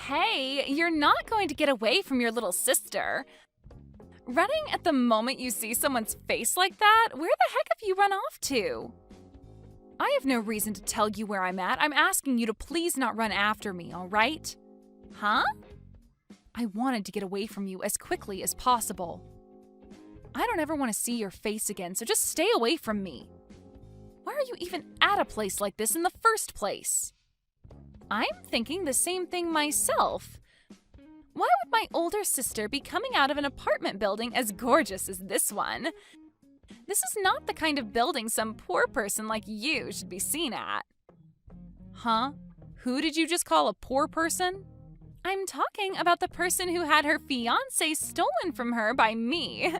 Hey, you're not going to get away from your little sister. Running at the moment you see someone's face like that? Where the heck have you run off to? I have no reason to tell you where I'm at. I'm asking you to please not run after me, all right? Huh? I wanted to get away from you as quickly as possible. I don't ever want to see your face again, so just stay away from me. Why are you even at a place like this in the first place? I'm thinking the same thing myself. Why would my older sister be coming out of an apartment building as gorgeous as this one? This is not the kind of building some poor person like you should be seen at. Huh? Who did you just call a poor person? I'm talking about the person who had her fiancé stolen from her by me.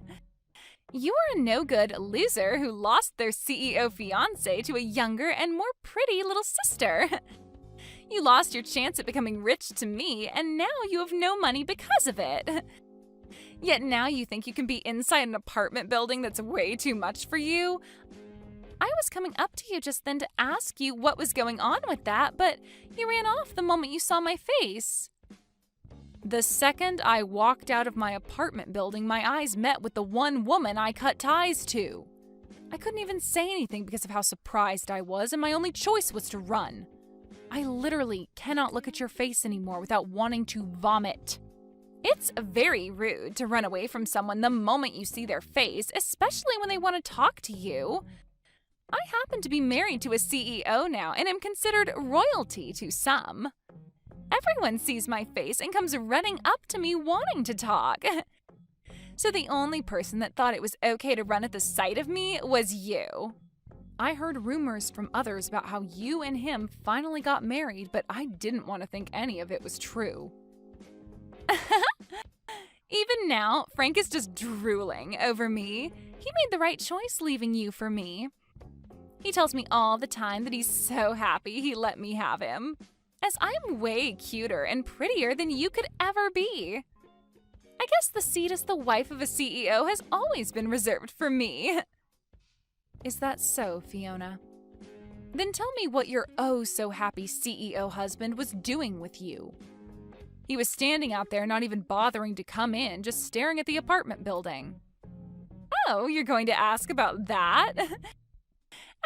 You are a no-good loser who lost their CEO fiancé to a younger and more pretty little sister. You lost your chance at becoming rich to me, and now you have no money because of it. Yet now you think you can be inside an apartment building that's way too much for you? I was coming up to you just then to ask you what was going on with that, but you ran off the moment you saw my face. The second I walked out of my apartment building, my eyes met with the one woman I cut ties to. I couldn't even say anything because of how surprised I was, and my only choice was to run. I literally cannot look at your face anymore without wanting to vomit. It's very rude to run away from someone the moment you see their face, especially when they want to talk to you. I happen to be married to a CEO now and am considered royalty to some. Everyone sees my face and comes running up to me wanting to talk. So the only person that thought it was okay to run at the sight of me was you. I heard rumors from others about how you and him finally got married, but I didn't want to think any of it was true. Even now, Frank is just drooling over me. He made the right choice leaving you for me. He tells me all the time that he's so happy he let me have him, as I'm way cuter and prettier than you could ever be. I guess the seat as the wife of a CEO has always been reserved for me. Is that so, Fiona? Then tell me what your oh-so-happy CEO husband was doing with you. He was standing out there not even bothering to come in, just staring at the apartment building. Oh, you're going to ask about that?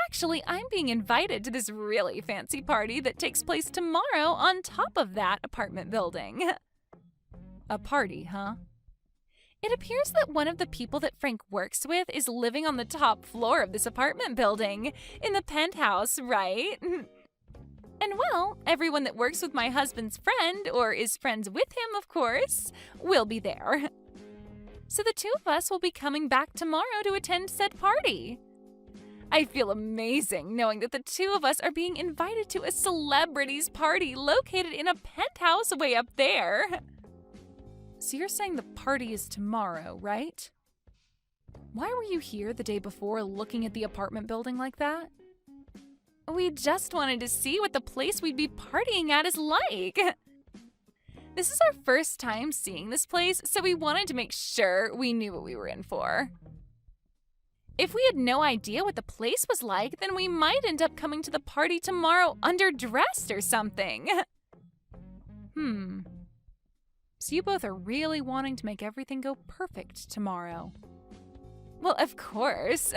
Actually, I'm being invited to this really fancy party that takes place tomorrow on top of that apartment building. A party, huh? It appears that one of the people that Frank works with is living on the top floor of this apartment building, in the penthouse, right? And well, everyone that works with my husband's friend, or is friends with him, of course, will be there. So the two of us will be coming back tomorrow to attend said party. I feel amazing knowing that the two of us are being invited to a celebrities party located in a penthouse way up there. So you're saying the party is tomorrow, right? Why were you here the day before looking at the apartment building like that? We just wanted to see what the place we'd be partying at is like. This is our first time seeing this place, so we wanted to make sure we knew what we were in for. If we had no idea what the place was like, then we might end up coming to the party tomorrow underdressed or something. So you both are really wanting to make everything go perfect tomorrow. Well, of course.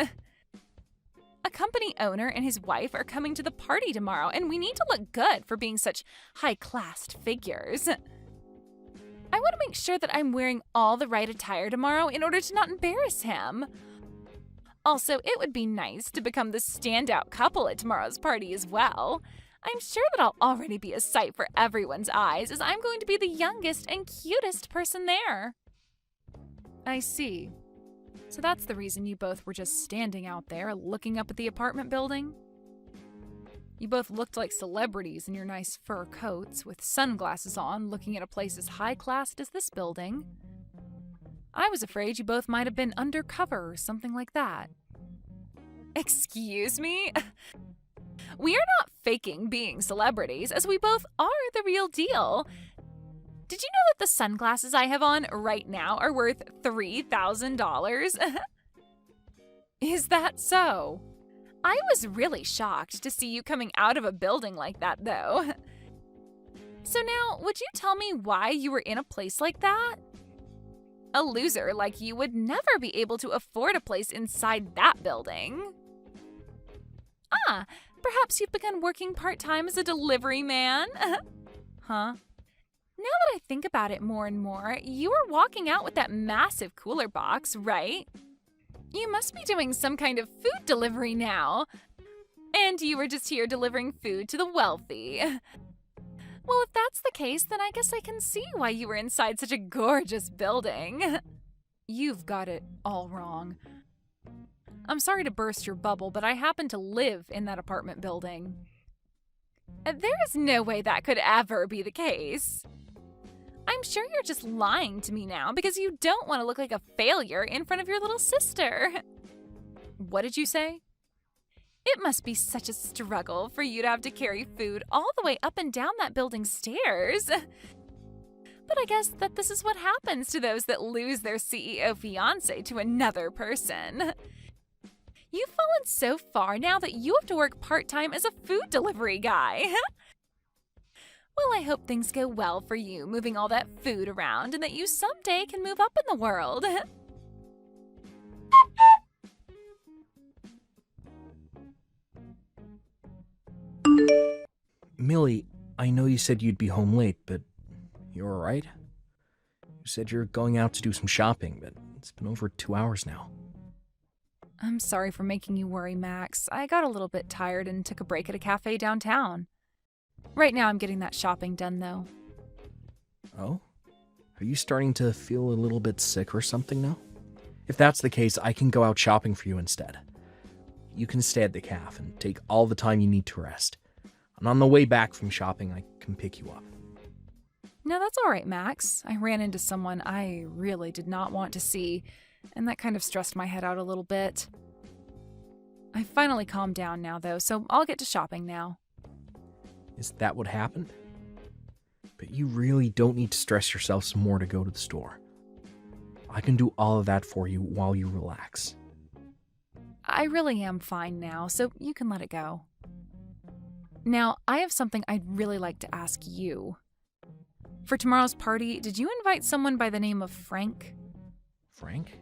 A company owner and his wife are coming to the party tomorrow, and we need to look good for being such high-classed figures. I want to make sure that I'm wearing all the right attire tomorrow in order to not embarrass him. Also, it would be nice to become the standout couple at tomorrow's party as well. I'm sure that I'll already be a sight for everyone's eyes, as I'm going to be the youngest and cutest person there. I see. So that's the reason you both were just standing out there looking up at the apartment building? You both looked like celebrities in your nice fur coats with sunglasses on, looking at a place as high-classed as this building. I was afraid you both might have been undercover or something like that. Excuse me? We are not faking being celebrities, as we both are the real deal. Did you know that the sunglasses I have on right now are worth $3,000? Is that so? I was really shocked to see you coming out of a building like that, though. So now, would you tell me why you were in a place like that? A loser like you would never be able to afford a place inside that building. Ah, perhaps you've begun working part-time as a delivery man? Huh? Now that I think about it more and more, you were walking out with that massive cooler box, right? You must be doing some kind of food delivery now. And you were just here delivering food to the wealthy. Well, if that's the case, then I guess I can see why you were inside such a gorgeous building. You've got it all wrong. I'm sorry to burst your bubble, but I happen to live in that apartment building. There is no way that could ever be the case. I'm sure you're just lying to me now because you don't want to look like a failure in front of your little sister. What did you say? It must be such a struggle for you to have to carry food all the way up and down that building's stairs. But I guess that this is what happens to those that lose their CEO fiancé to another person. You've fallen so far now that you have to work part-time as a food delivery guy. Well, I hope things go well for you moving all that food around and that you someday can move up in the world. Millie, I know you said you'd be home late, but you all right? You said you're going out to do some shopping, but it's been over 2 hours now. I'm sorry for making you worry, Max. I got a little bit tired and took a break at a cafe downtown. Right now I'm getting that shopping done, though. Oh? Are you starting to feel a little bit sick or something now? If that's the case, I can go out shopping for you instead. You can stay at the cafe and take all the time you need to rest. And on the way back from shopping, I can pick you up. No, that's all right, Max. I ran into someone I really did not want to see, and that kind of stressed my head out a little bit. I finally calmed down now, though, so I'll get to shopping now. Is that what happened? But you really don't need to stress yourself some more to go to the store. I can do all of that for you while you relax. I really am fine now, so you can let it go. Now, I have something I'd really like to ask you. For tomorrow's party, did you invite someone by the name of Frank? Frank?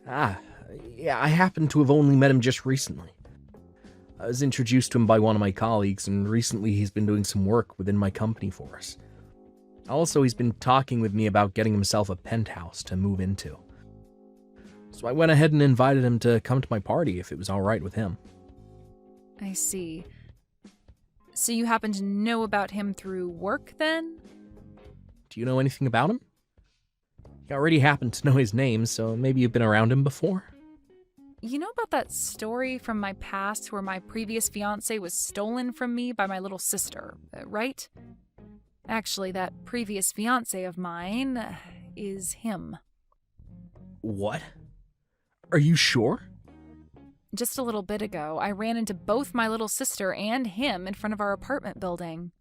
Yeah, I happen to have only met him just recently. I was introduced to him by one of my colleagues, and recently he's been doing some work within my company for us. Also, he's been talking with me about getting himself a penthouse to move into. So I went ahead and invited him to come to my party if it was all right with him. I see. So you happen to know about him through work, then? Do you know anything about him? You already happen to know his name, so maybe you've been around him before? You know about that story from my past where my previous fiancé was stolen from me by my little sister, right? Actually, that previous fiancé of mine is him. What? Are you sure? Just a little bit ago, I ran into both my little sister and him in front of our apartment building.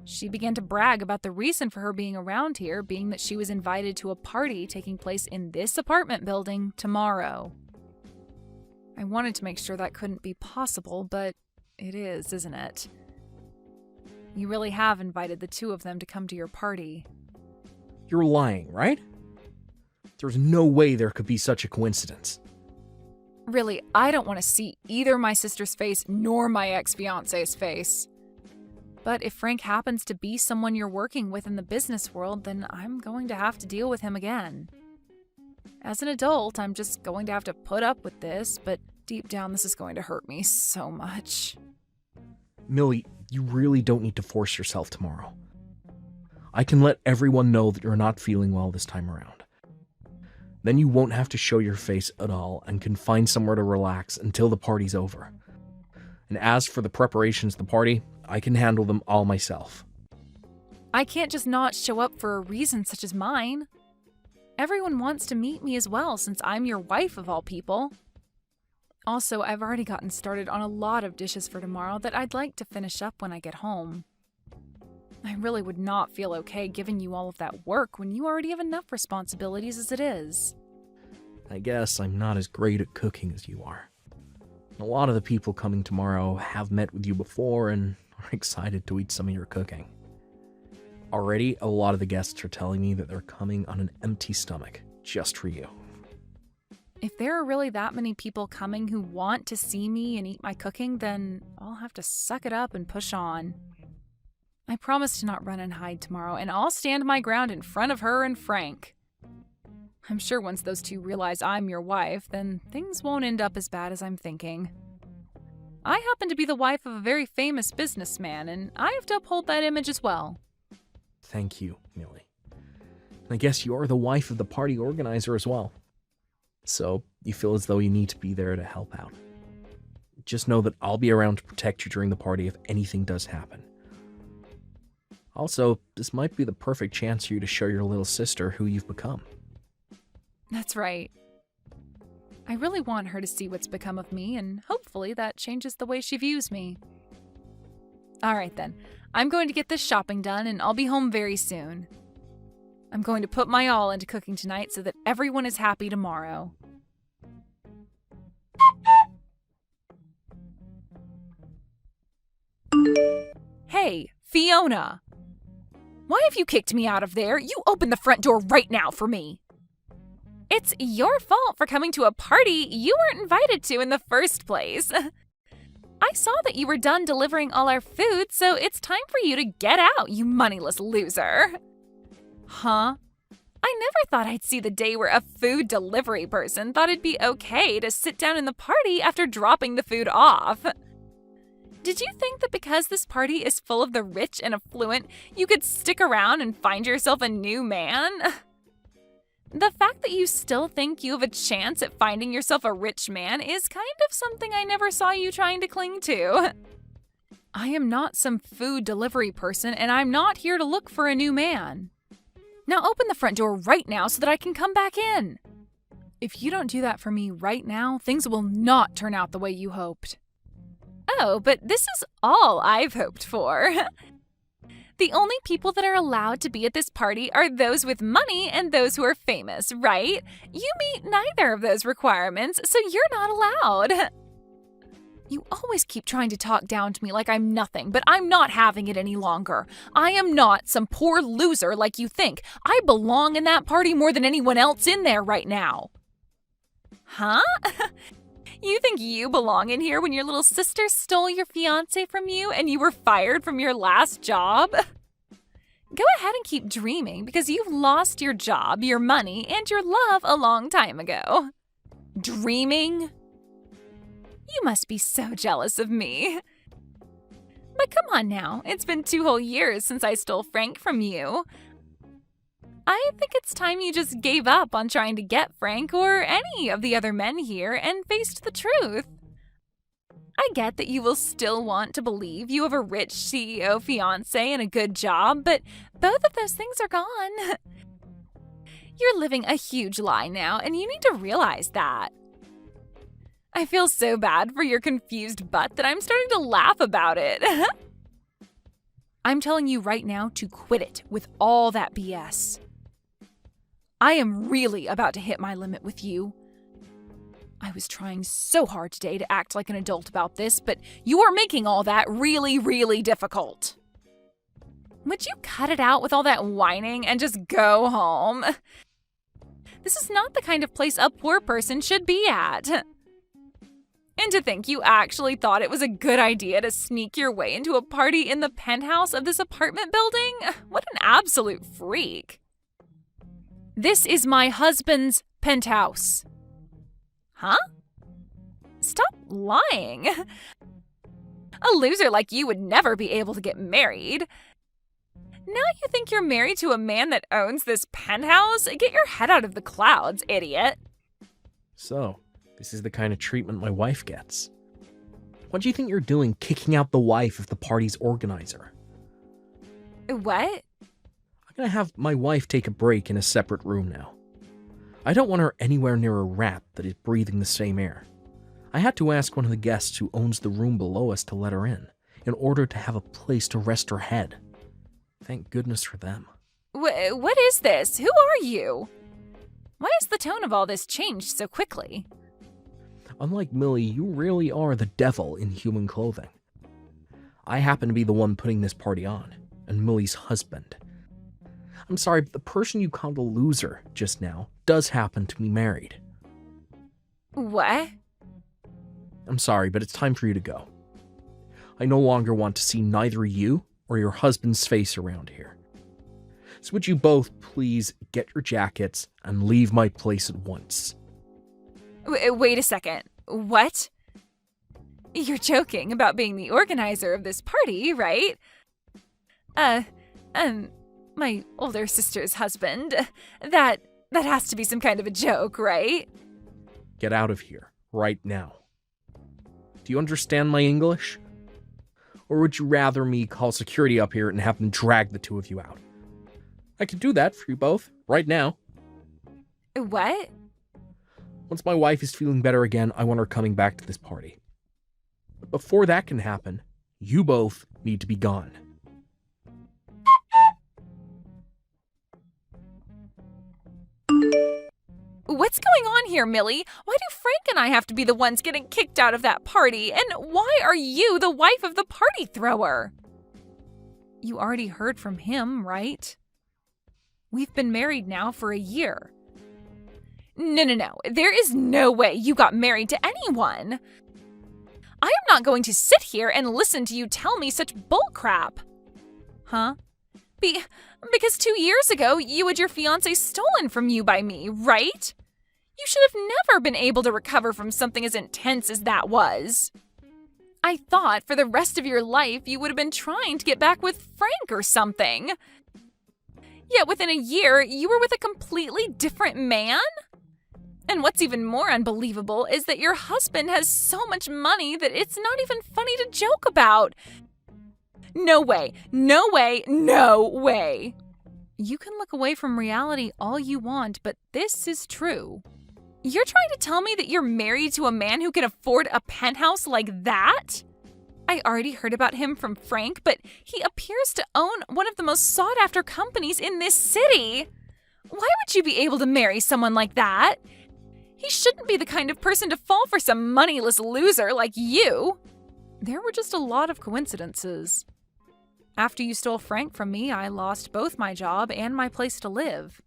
She began to brag about the reason for her being around here being that she was invited to a party taking place in this apartment building tomorrow. I wanted to make sure that couldn't be possible, but it is, isn't it? You really have invited the two of them to come to your party. You're lying, right? There's no way there could be such a coincidence. Really, I don't want to see either my sister's face nor my ex-fiancé's face. But if Frank happens to be someone you're working with in the business world, then I'm going to have to deal with him again. As an adult, I'm just going to have to put up with this, but deep down this is going to hurt me so much. Millie, you really don't need to force yourself tomorrow. I can let everyone know that you're not feeling well this time around. Then you won't have to show your face at all and can find somewhere to relax until the party's over. And as for the preparations of the party, I can handle them all myself. I can't just not show up for a reason such as mine. Everyone wants to meet me as well since I'm your wife of all people. Also, I've already gotten started on a lot of dishes for tomorrow that I'd like to finish up when I get home. I really would not feel okay giving you all of that work when you already have enough responsibilities as it is. I guess I'm not as great at cooking as you are. A lot of the people coming tomorrow have met with you before and are excited to eat some of your cooking. Already, a lot of the guests are telling me that they're coming on an empty stomach, just for you. If there are really that many people coming who want to see me and eat my cooking, then I'll have to suck it up and push on. I promise to not run and hide tomorrow, and I'll stand my ground in front of her and Frank. I'm sure once those two realize I'm your wife, then things won't end up as bad as I'm thinking. I happen to be the wife of a very famous businessman, and I have to uphold that image as well. Thank you, Millie. I guess you're the wife of the party organizer as well. So you feel as though you need to be there to help out. Just know that I'll be around to protect you during the party if anything does happen. Also, this might be the perfect chance for you to show your little sister who you've become. That's right. I really want her to see what's become of me, and hopefully that changes the way she views me. All right then, I'm going to get this shopping done, and I'll be home very soon. I'm going to put my all into cooking tonight so that everyone is happy tomorrow. Hey, Fiona! Why have you kicked me out of there? You open the front door right now for me! It's your fault for coming to a party you weren't invited to in the first place. I saw that you were done delivering all our food, so it's time for you to get out, you moneyless loser. Huh? I never thought I'd see the day where a food delivery person thought it'd be okay to sit down in the party after dropping the food off. Did you think that because this party is full of the rich and affluent, you could stick around and find yourself a new man? The fact that you still think you have a chance at finding yourself a rich man is kind of something I never saw you trying to cling to. I am not some food delivery person, and I'm not here to look for a new man. Now open the front door right now so that I can come back in. If you don't do that for me right now, things will not turn out the way you hoped. Oh, but this is all I've hoped for. The only people that are allowed to be at this party are those with money and those who are famous, right? You meet neither of those requirements, so you're not allowed. You always keep trying to talk down to me like I'm nothing, but I'm not having it any longer. I am not some poor loser like you think. I belong in that party more than anyone else in there right now. Huh? You think you belong in here when your little sister stole your fiancé from you and you were fired from your last job? Go ahead and keep dreaming because you've lost your job, your money, and your love a long time ago. Dreaming? You must be so jealous of me. But come on now, it's been 2 whole years since I stole Frank from you. I think it's time you just gave up on trying to get Frank or any of the other men here and faced the truth. I get that you will still want to believe you have a rich CEO fiancé and a good job, but both of those things are gone. You're living a huge lie now, and you need to realize that. I feel so bad for your confused butt that I'm starting to laugh about it. I'm telling you right now to quit it with all that BS. I am really about to hit my limit with you. I was trying so hard today to act like an adult about this, but you are making all that really, really difficult. Would you cut it out with all that whining and just go home? This is not the kind of place a poor person should be at. And to think you actually thought it was a good idea to sneak your way into a party in the penthouse of this apartment building? What an absolute freak. This is my husband's penthouse. Huh? Stop lying. A loser like you would never be able to get married. Now you think you're married to a man that owns this penthouse? Get your head out of the clouds, idiot. So, this is the kind of treatment my wife gets. What do you think you're doing kicking out the wife of the party's organizer? What? I'm gonna have my wife take a break in a separate room now. I don't want her anywhere near a rat that is breathing the same air. I had to ask one of the guests who owns the room below us to let her in order to have a place to rest her head. Thank goodness for them. What is this? Who are you? Why has the tone of all this changed so quickly? Unlike Millie, you really are the devil in human clothing. I happen to be the one putting this party on, and Millie's husband. I'm sorry, but the person you called a loser just now does happen to be married. What? I'm sorry, but it's time for you to go. I no longer want to see neither you or your husband's face around here. So would you both please get your jackets and leave my place at once? Wait a second. What? You're joking about being the organizer of this party, right? My older sister's husband. That has to be some kind of a joke, right? Get out of here, right now. Do you understand my English? Or would you rather me call security up here and have them drag the two of you out? I can do that for you both, right now. What? Once my wife is feeling better again, I want her coming back to this party. But before that can happen, you both need to be gone. What's going on here, Millie? Why do Frank and I have to be the ones getting kicked out of that party? And why are you the wife of the party thrower? You already heard from him, right? We've been married now for a year. No. There is no way you got married to anyone. I am not going to sit here and listen to you tell me such bullcrap. Huh? Because 2 years ago, you had your fiancé stolen from you by me, right? You should have never been able to recover from something as intense as that was. I thought for the rest of your life you would have been trying to get back with Frank or something. Yet within a year, you were with a completely different man? And what's even more unbelievable is that your husband has so much money that it's not even funny to joke about. No way. You can look away from reality all you want, but this is true. You're trying to tell me that you're married to a man who can afford a penthouse like that? I already heard about him from Frank, but he appears to own one of the most sought-after companies in this city. Why would you be able to marry someone like that? He shouldn't be the kind of person to fall for some moneyless loser like you. There were just a lot of coincidences. After you stole Frank from me, I lost both my job and my place to live.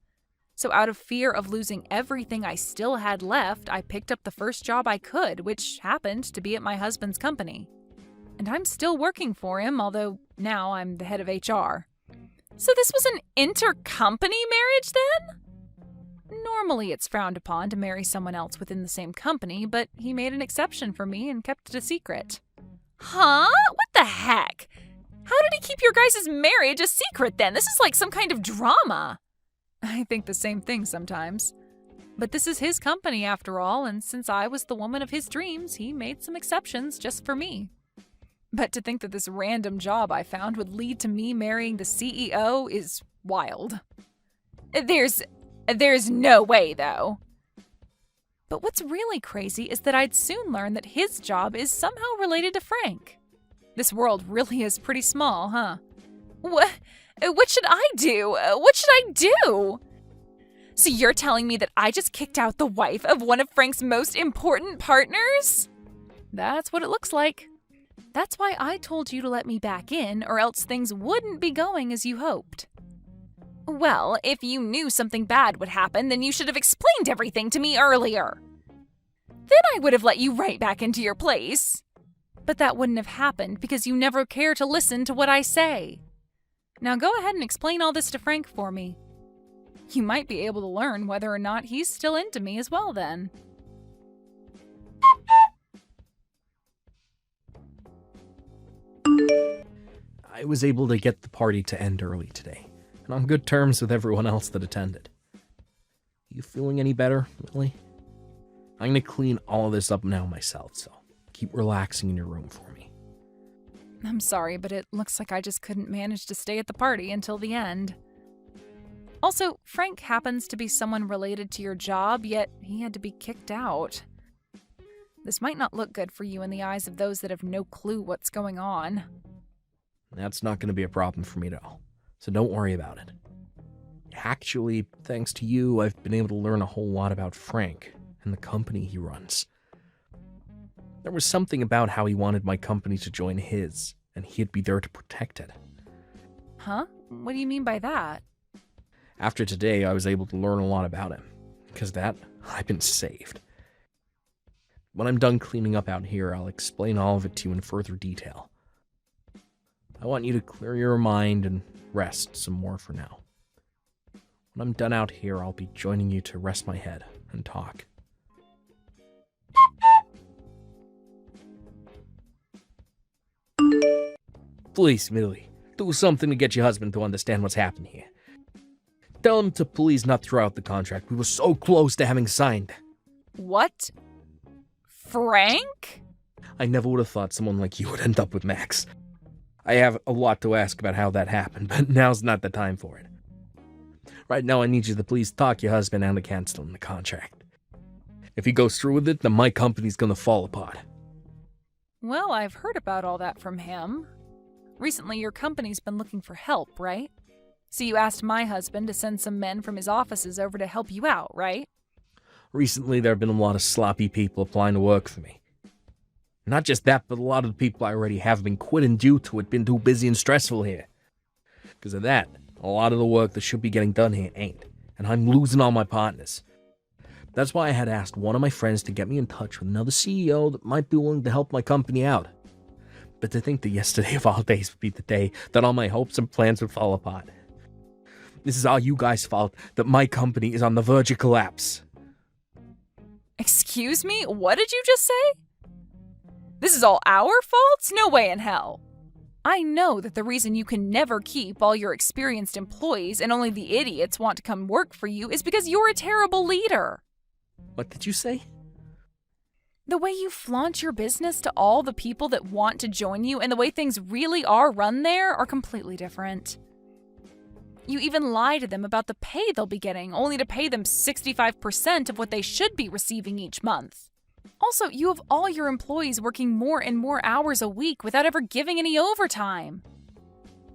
So out of fear of losing everything I still had left, I picked up the first job I could, which happened to be at my husband's company. And I'm still working for him, although now I'm the head of HR. So this was an intercompany marriage then? Normally it's frowned upon to marry someone else within the same company, but he made an exception for me and kept it a secret. Huh? What the heck? How did he keep your guys' marriage a secret then? This is like some kind of drama. I think the same thing sometimes. But this is his company after all, and since I was the woman of his dreams, he made some exceptions just for me. But to think that this random job I found would lead to me marrying the CEO is wild. There's no way, though. But what's really crazy is that I'd soon learn that his job is somehow related to Frank. This world really is pretty small, huh? What should I do? What should I do? So you're telling me that I just kicked out the wife of one of Frank's most important partners? That's what it looks like. That's why I told you to let me back in, or else things wouldn't be going as you hoped. Well, if you knew something bad would happen, then you should have explained everything to me earlier. Then I would have let you right back into your place. But that wouldn't have happened because you never care to listen to what I say. Now go ahead and explain all this to Frank for me. You might be able to learn whether or not he's still into me as well then. I was able to get the party to end early today, and on good terms with everyone else that attended. You feeling any better, Millie? I'm gonna clean all of this up now myself, so keep relaxing in your room for me. I'm sorry, but it looks like I just couldn't manage to stay at the party until the end. Also, Frank happens to be someone related to your job, yet he had to be kicked out. This might not look good for you in the eyes of those that have no clue what's going on. That's not going to be a problem for me at all, so don't worry about it. Actually, thanks to you, I've been able to learn a whole lot about Frank and the company he runs. There was something about how he wanted my company to join his, and he'd be there to protect it. Huh? What do you mean by that? After today, I was able to learn a lot about him. Because that, I've been saved. When I'm done cleaning up out here, I'll explain all of it to you in further detail. I want you to clear your mind and rest some more for now. When I'm done out here, I'll be joining you to rest my head and talk. Please, Millie, do something to get your husband to understand what's happened here. Tell him to please not throw out the contract. We were so close to having signed. What? Frank? I never would have thought someone like you would end up with Max. I have a lot to ask about how that happened, but now's not the time for it. Right now, I need you to please talk your husband out of canceling the contract. If he goes through with it, then my company's gonna fall apart. Well, I've heard about all that from him. Recently, your company's been looking for help, right? So you asked my husband to send some men from his offices over to help you out, right? Recently, there have been a lot of sloppy people applying to work for me. Not just that, but a lot of the people I already have been quitting due to it being too busy and stressful here. Because of that, a lot of the work that should be getting done here ain't, and I'm losing all my partners. That's why I had asked one of my friends to get me in touch with another CEO that might be willing to help my company out. But to think that yesterday of all days would be the day that all my hopes and plans would fall apart. This is all you guys' fault that my company is on the verge of collapse. Excuse me? What did you just say? This is all our fault? No way in hell. I know that the reason you can never keep all your experienced employees and only the idiots want to come work for you is because you're a terrible leader. What did you say? The way you flaunt your business to all the people that want to join you and the way things really are run there are completely different. You even lie to them about the pay they'll be getting, only to pay them 65% of what they should be receiving each month. Also, you have all your employees working more and more hours a week without ever giving any overtime.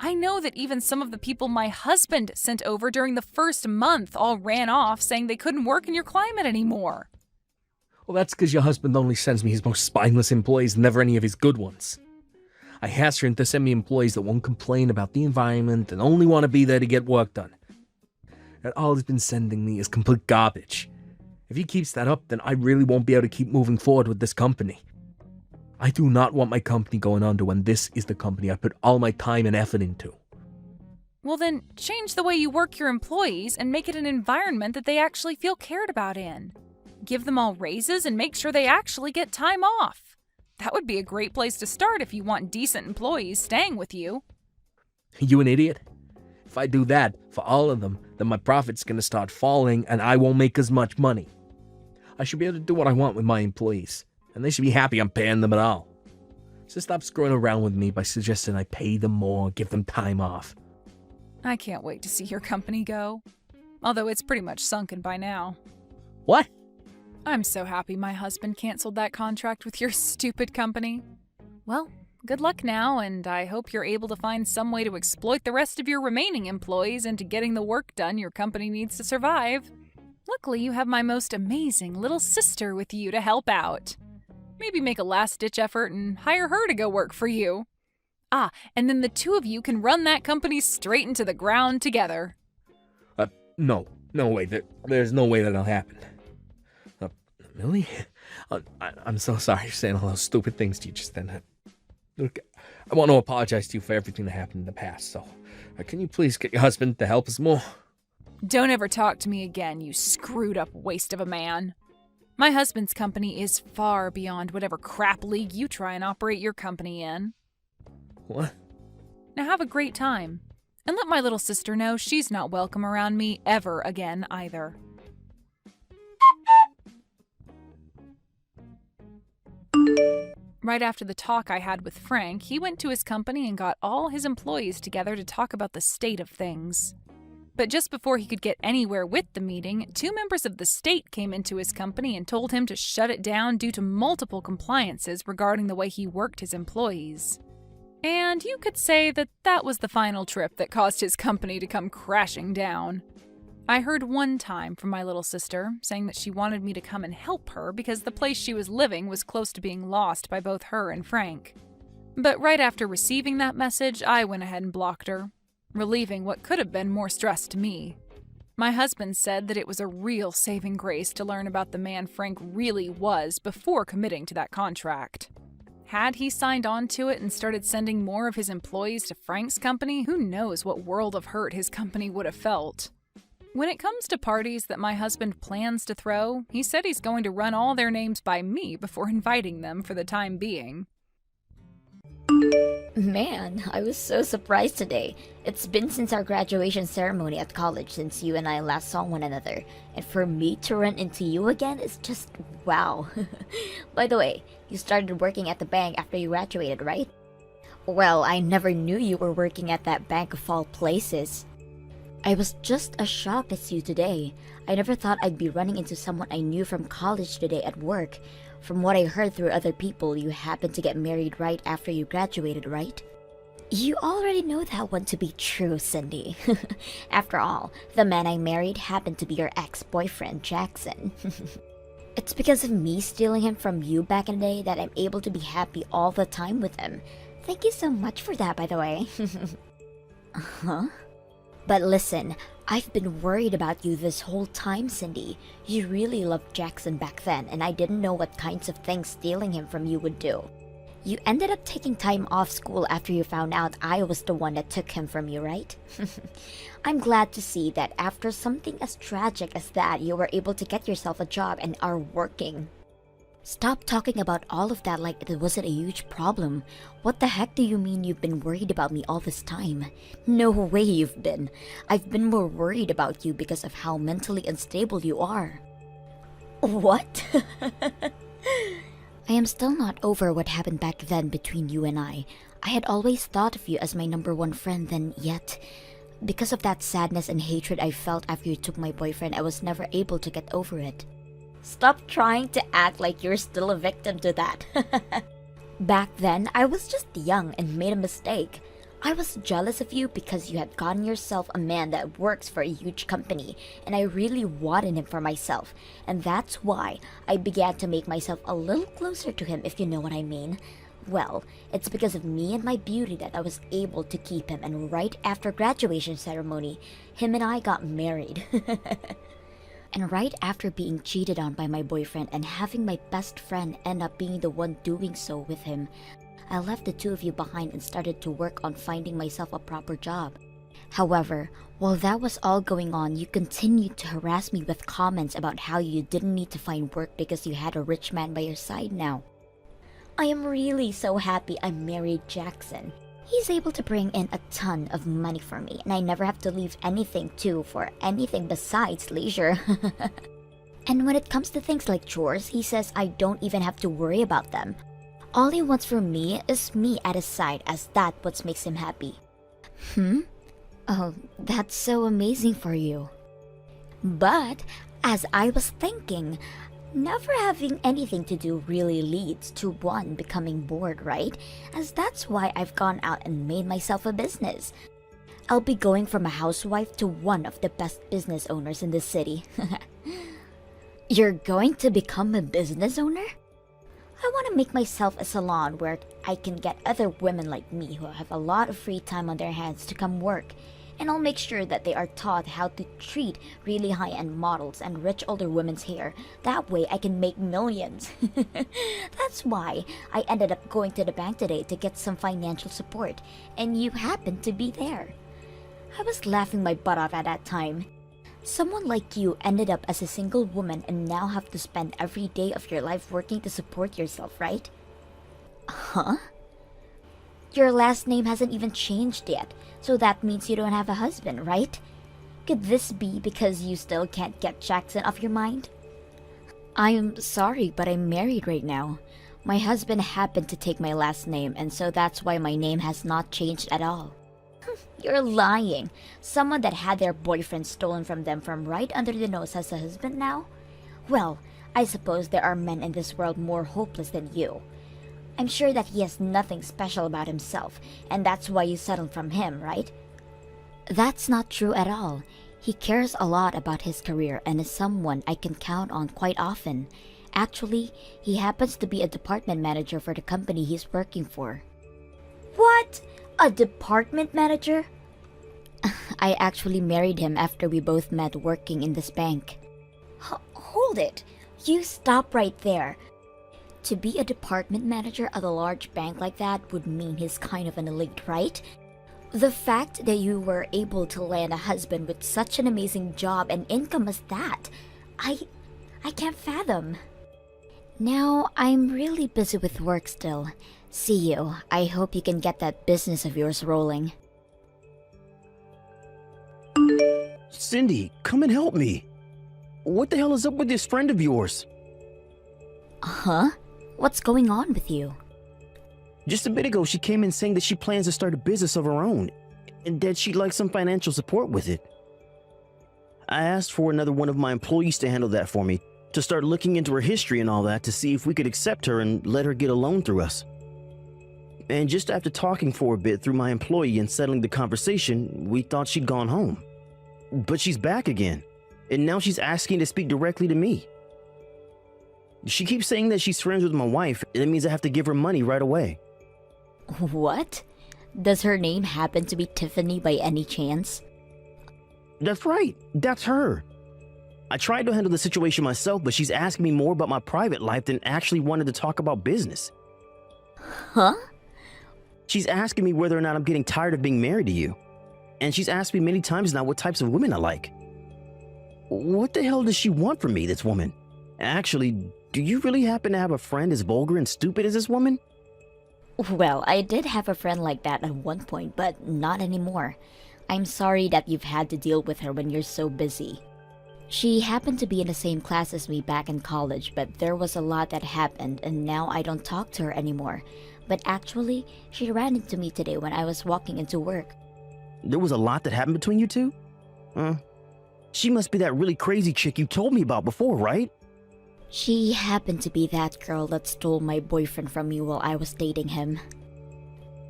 I know that even some of the people my husband sent over during the first month all ran off saying they couldn't work in your climate anymore. Well, that's because your husband only sends me his most spineless employees and never any of his good ones. I asked him to send me employees that won't complain about the environment and only want to be there to get work done. And all he's been sending me is complete garbage. If he keeps that up, then I really won't be able to keep moving forward with this company. I do not want my company going under when this is the company I put all my time and effort into. Well then, change the way you work your employees and make it an environment that they actually feel cared about in. Give them all raises and make sure they actually get time off. That would be a great place to start if you want decent employees staying with you. You an idiot? If I do that for all of them, then my profit's gonna start falling and I won't make as much money. I should be able to do what I want with my employees, and they should be happy I'm paying them at all. So stop screwing around with me by suggesting I pay them more, give them time off. I can't wait to see your company go. Although it's pretty much sunken by now. What? I'm so happy my husband canceled that contract with your stupid company. Well, good luck now, and I hope you're able to find some way to exploit the rest of your remaining employees into getting the work done your company needs to survive. Luckily, you have my most amazing little sister with you to help out. Maybe make a last-ditch effort and hire her to go work for you. Ah, and then the two of you can run that company straight into the ground together. No way. There's no way that'll happen. Millie? I'm so sorry for saying all those stupid things to you just then. Look, I want to apologize to you for everything that happened in the past, so can you please get your husband to help us more? Don't ever talk to me again, you screwed-up waste of a man. My husband's company is far beyond whatever crap league you try and operate your company in. What? Now have a great time. And let my little sister know she's not welcome around me ever again either. Right after the talk I had with Frank, he went to his company and got all his employees together to talk about the state of things. But just before he could get anywhere with the meeting, 2 members of the state came into his company and told him to shut it down due to multiple compliances regarding the way he worked his employees. And you could say that that was the final trip that caused his company to come crashing down. I heard one time from my little sister saying that she wanted me to come and help her because the place she was living was close to being lost by both her and Frank. But right after receiving that message, I went ahead and blocked her, relieving what could have been more stress to me. My husband said that it was a real saving grace to learn about the man Frank really was before committing to that contract. Had he signed on to it and started sending more of his employees to Frank's company, who knows what world of hurt his company would have felt. When it comes to parties that my husband plans to throw, he said he's going to run all their names by me before inviting them for the time being. Man, I was so surprised today. It's been since our graduation ceremony at college since you and I last saw one another. And for me to run into you again is just wow. By the way, you started working at the bank after you graduated, right? Well, I never knew you were working at that bank of all places. I was just as shocked as you today. I never thought I'd be running into someone I knew from college today at work. From what I heard through other people, you happened to get married right after you graduated, right? You already know that one to be true, Cindy. After all, the man I married happened to be your ex-boyfriend, Jackson. It's because of me stealing him from you back in the day that I'm able to be happy all the time with him. Thank you so much for that, by the way. Huh? But listen, I've been worried about you this whole time, Cindy. You really loved Jackson back then, and I didn't know what kinds of things stealing him from you would do. You ended up taking time off school after you found out I was the one that took him from you, right? I'm glad to see that after something as tragic as that, you were able to get yourself a job and are working. Stop talking about all of that like it wasn't a huge problem. What the heck do you mean you've been worried about me all this time? No way you've been. I've been more worried about you because of how mentally unstable you are. What? I am still not over what happened back then between you and I. I had always thought of you as my #1 friend, then yet, because of that sadness and hatred I felt after you took my boyfriend, I was never able to get over it. Stop trying to act like you're still a victim to that. Back then, I was just young and made a mistake. I was jealous of you because you had gotten yourself a man that works for a huge company, and I really wanted him for myself, and that's why I began to make myself a little closer to him, if you know what I mean. Well, it's because of me and my beauty that I was able to keep him, and right after graduation ceremony, him and I got married. And right after being cheated on by my boyfriend and having my best friend end up being the one doing so with him, I left the two of you behind and started to work on finding myself a proper job. However, while that was all going on, you continued to harass me with comments about how you didn't need to find work because you had a rich man by your side now. I am really so happy I married Jackson. He's able to bring in a ton of money for me, and I never have to leave anything too for anything besides leisure. And when it comes to things like chores, he says I don't even have to worry about them. All he wants from me is me at his side, as that what makes him happy. Oh, that's so amazing for you. But, as I was thinking, never having anything to do really leads to one becoming bored, right? As that's why I've gone out and made myself a business. I'll be going from a housewife to one of the best business owners in the city. You're going to become a business owner? I want to make myself a salon where I can get other women like me who have a lot of free time on their hands to come work. And I'll make sure that they are taught how to treat really high-end models and rich older women's hair. That way I can make millions. That's why I ended up going to the bank today to get some financial support, and you happened to be there. I was laughing my butt off at that time. Someone like you ended up as a single woman and now have to spend every day of your life working to support yourself, right? Huh? Your last name hasn't even changed yet, so that means you don't have a husband, right? Could this be because you still can't get Jackson off your mind? I'm sorry, but I'm married right now. My husband happened to take my last name, and so that's why my name has not changed at all. You're lying. Someone that had their boyfriend stolen from them from right under the nose has a husband now? Well, I suppose there are men in this world more hopeless than you. I'm sure that he has nothing special about himself, and that's why you settled from him, right? That's not true at all. He cares a lot about his career and is someone I can count on quite often. Actually, he happens to be a department manager for the company he's working for. What? A department manager? I actually married him after we both met working in this bank. Hold it! You stop right there. To be a department manager at a large bank like that would mean he's kind of an elite, right? The fact that you were able to land a husband with such an amazing job and income as that, I can't fathom. Now, I'm really busy with work still. See you. I hope you can get that business of yours rolling. Cindy, come and help me. What the hell is up with this friend of yours? Huh? What's going on with you? Just a bit ago, she came in saying that she plans to start a business of her own and that she'd like some financial support with it. I asked for another one of my employees to handle that for me, to start looking into her history and all that to see if we could accept her and let her get a loan through us. And just after talking for a bit through my employee and settling the conversation, we thought she'd gone home. But she's back again, and now she's asking to speak directly to me. She keeps saying that she's friends with my wife, and it means I have to give her money right away. What? Does her name happen to be Tiffany by any chance? That's right, that's her. I tried to handle the situation myself, but she's asking me more about my private life than actually wanted to talk about business. Huh? She's asking me whether or not I'm getting tired of being married to you. And she's asked me many times now what types of women I like. What the hell does she want from me, this woman? Actually, do you really happen to have a friend as vulgar and stupid as this woman? Well, I did have a friend like that at one point, but not anymore. I'm sorry that you've had to deal with her when you're so busy. She happened to be in the same class as me back in college, but there was a lot that happened and now I don't talk to her anymore. But actually, she ran into me today when I was walking into work. There was a lot that happened between you two? She must be that really crazy chick you told me about before, right? She happened to be that girl that stole my boyfriend from me while I was dating him.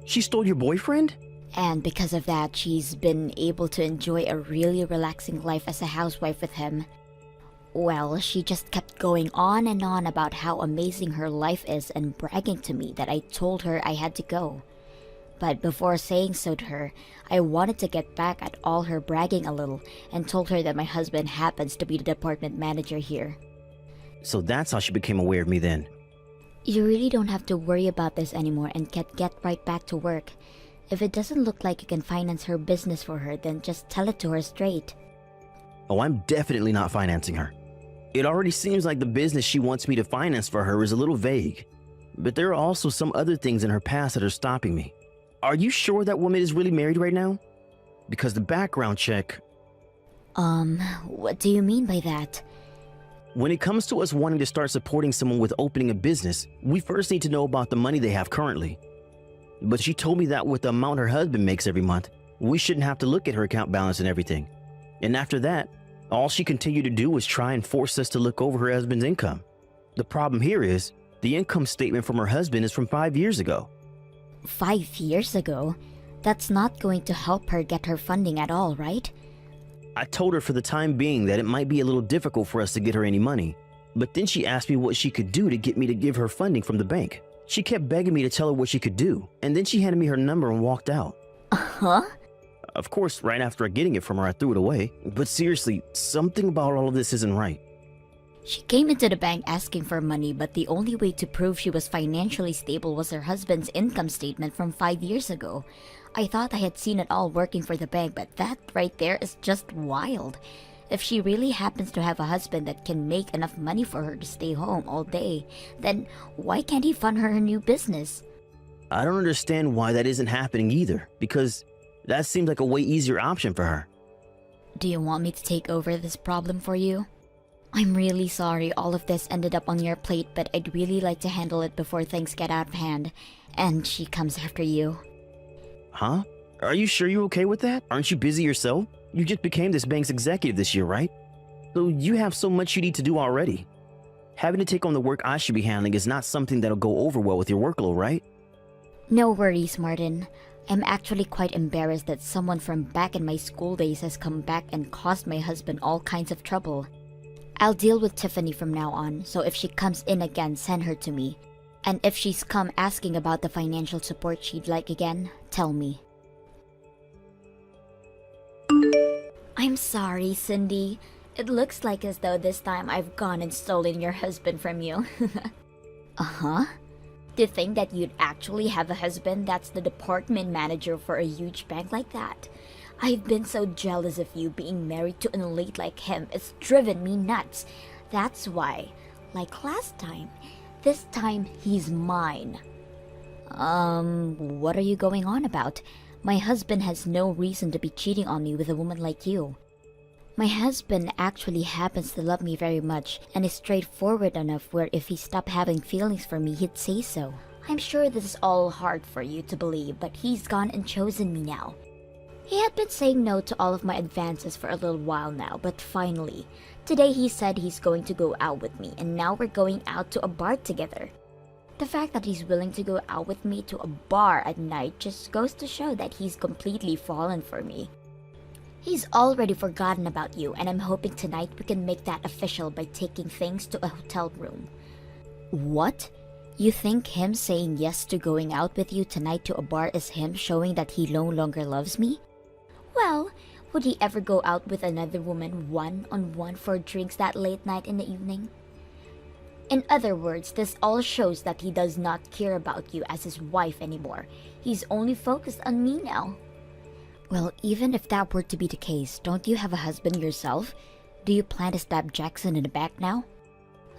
She stole your boyfriend? And because of that, she's been able to enjoy a really relaxing life as a housewife with him. Well, she just kept going on and on about how amazing her life is and bragging to me that I told her I had to go. But before saying so to her, I wanted to get back at all her bragging a little and told her that my husband happens to be the department manager here. So that's how she became aware of me then. You really don't have to worry about this anymore and get right back to work. If it doesn't look like you can finance her business for her, then just tell it to her straight. Oh, I'm definitely not financing her. It already seems like the business she wants me to finance for her is a little vague. But there are also some other things in her past that are stopping me. Are you sure that woman is really married right now? Because the background check... What do you mean by that? When it comes to us wanting to start supporting someone with opening a business, we first need to know about the money they have currently. But she told me that with the amount her husband makes every month, we shouldn't have to look at her account balance and everything. And after that, all she continued to do was try and force us to look over her husband's income. The problem here is, the income statement from her husband is from 5 years ago. 5 years ago? That's not going to help her get her funding at all, right? I told her for the time being that it might be a little difficult for us to get her any money. But then she asked me what she could do to get me to give her funding from the bank. She kept begging me to tell her what she could do, and then she handed me her number and walked out. Huh? Of course, right after getting it from her, I threw it away. But seriously, something about all of this isn't right. She came into the bank asking for money, but the only way to prove she was financially stable was her husband's income statement from 5 years ago. I thought I had seen it all working for the bank, but that right there is just wild. If she really happens to have a husband that can make enough money for her to stay home all day, then why can't he fund her new business? I don't understand why that isn't happening either, because that seems like a way easier option for her. Do you want me to take over this problem for you? I'm really sorry all of this ended up on your plate, but I'd really like to handle it before things get out of hand, and she comes after you. Huh? Are you sure you're okay with that? Aren't you busy yourself? You just became this bank's executive this year, right? So you have so much you need to do already. Having to take on the work I should be handling is not something that'll go over well with your workload, right? No worries, Martin. I'm actually quite embarrassed that someone from back in my school days has come back and caused my husband all kinds of trouble. I'll deal with Tiffany from now on, so if she comes in again, send her to me. And if she's come asking about the financial support she'd like again, tell me. I'm sorry, Cindy. It looks like as though this time I've gone and stolen your husband from you. Uh-huh. To think that you'd actually have a husband that's the department manager for a huge bank like that. I've been so jealous of you being married to an elite like him. It's driven me nuts. That's why, like last time, this time he's mine. What are you going on about? My husband has no reason to be cheating on me with a woman like you. My husband actually happens to love me very much and is straightforward enough where if he stopped having feelings for me, he'd say so. I'm sure this is all hard for you to believe, but he's gone and chosen me now. He had been saying no to all of my advances for a little while now, but finally, today he said he's going to go out with me, and now we're going out to a bar together. The fact that he's willing to go out with me to a bar at night just goes to show that he's completely fallen for me. He's already forgotten about you, and I'm hoping tonight we can make that official by taking things to a hotel room. What? You think him saying yes to going out with you tonight to a bar is him showing that he no longer loves me? Well, would he ever go out with another woman one-on-one for drinks that late night in the evening? In other words, this all shows that he does not care about you as his wife anymore. He's only focused on me now. Well, even if that were to be the case, don't you have a husband yourself? Do you plan to stab Jackson in the back now?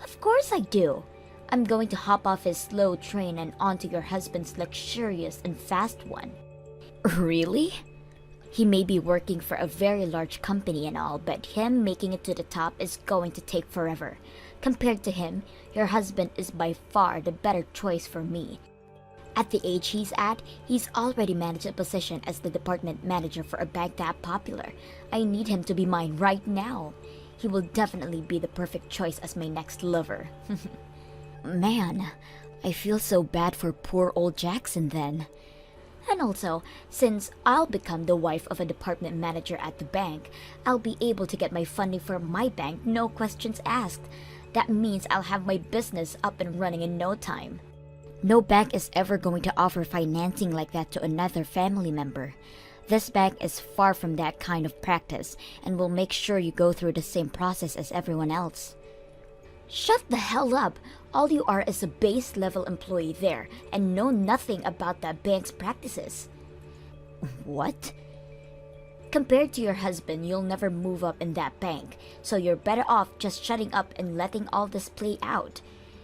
Of course I do. I'm going to hop off his slow train and onto your husband's luxurious and fast one. Really? He may be working for a very large company and all, but him making it to the top is going to take forever. Compared to him, your husband is by far the better choice for me. At the age he's at, he's already managed a position as the department manager for a bank that popular. I need him to be mine right now. He will definitely be the perfect choice as my next lover. Man, I feel so bad for poor old Jackson then. And also, since I'll become the wife of a department manager at the bank, I'll be able to get my funding for my bank, no questions asked. That means I'll have my business up and running in no time. No bank is ever going to offer financing like that to another family member. This bank is far from that kind of practice and will make sure you go through the same process as everyone else. Shut the hell up! All you are is a base level employee there and know nothing about that bank's practices. What? Compared to your husband, you'll never move up in that bank, so you're better off just shutting up and letting all this play out.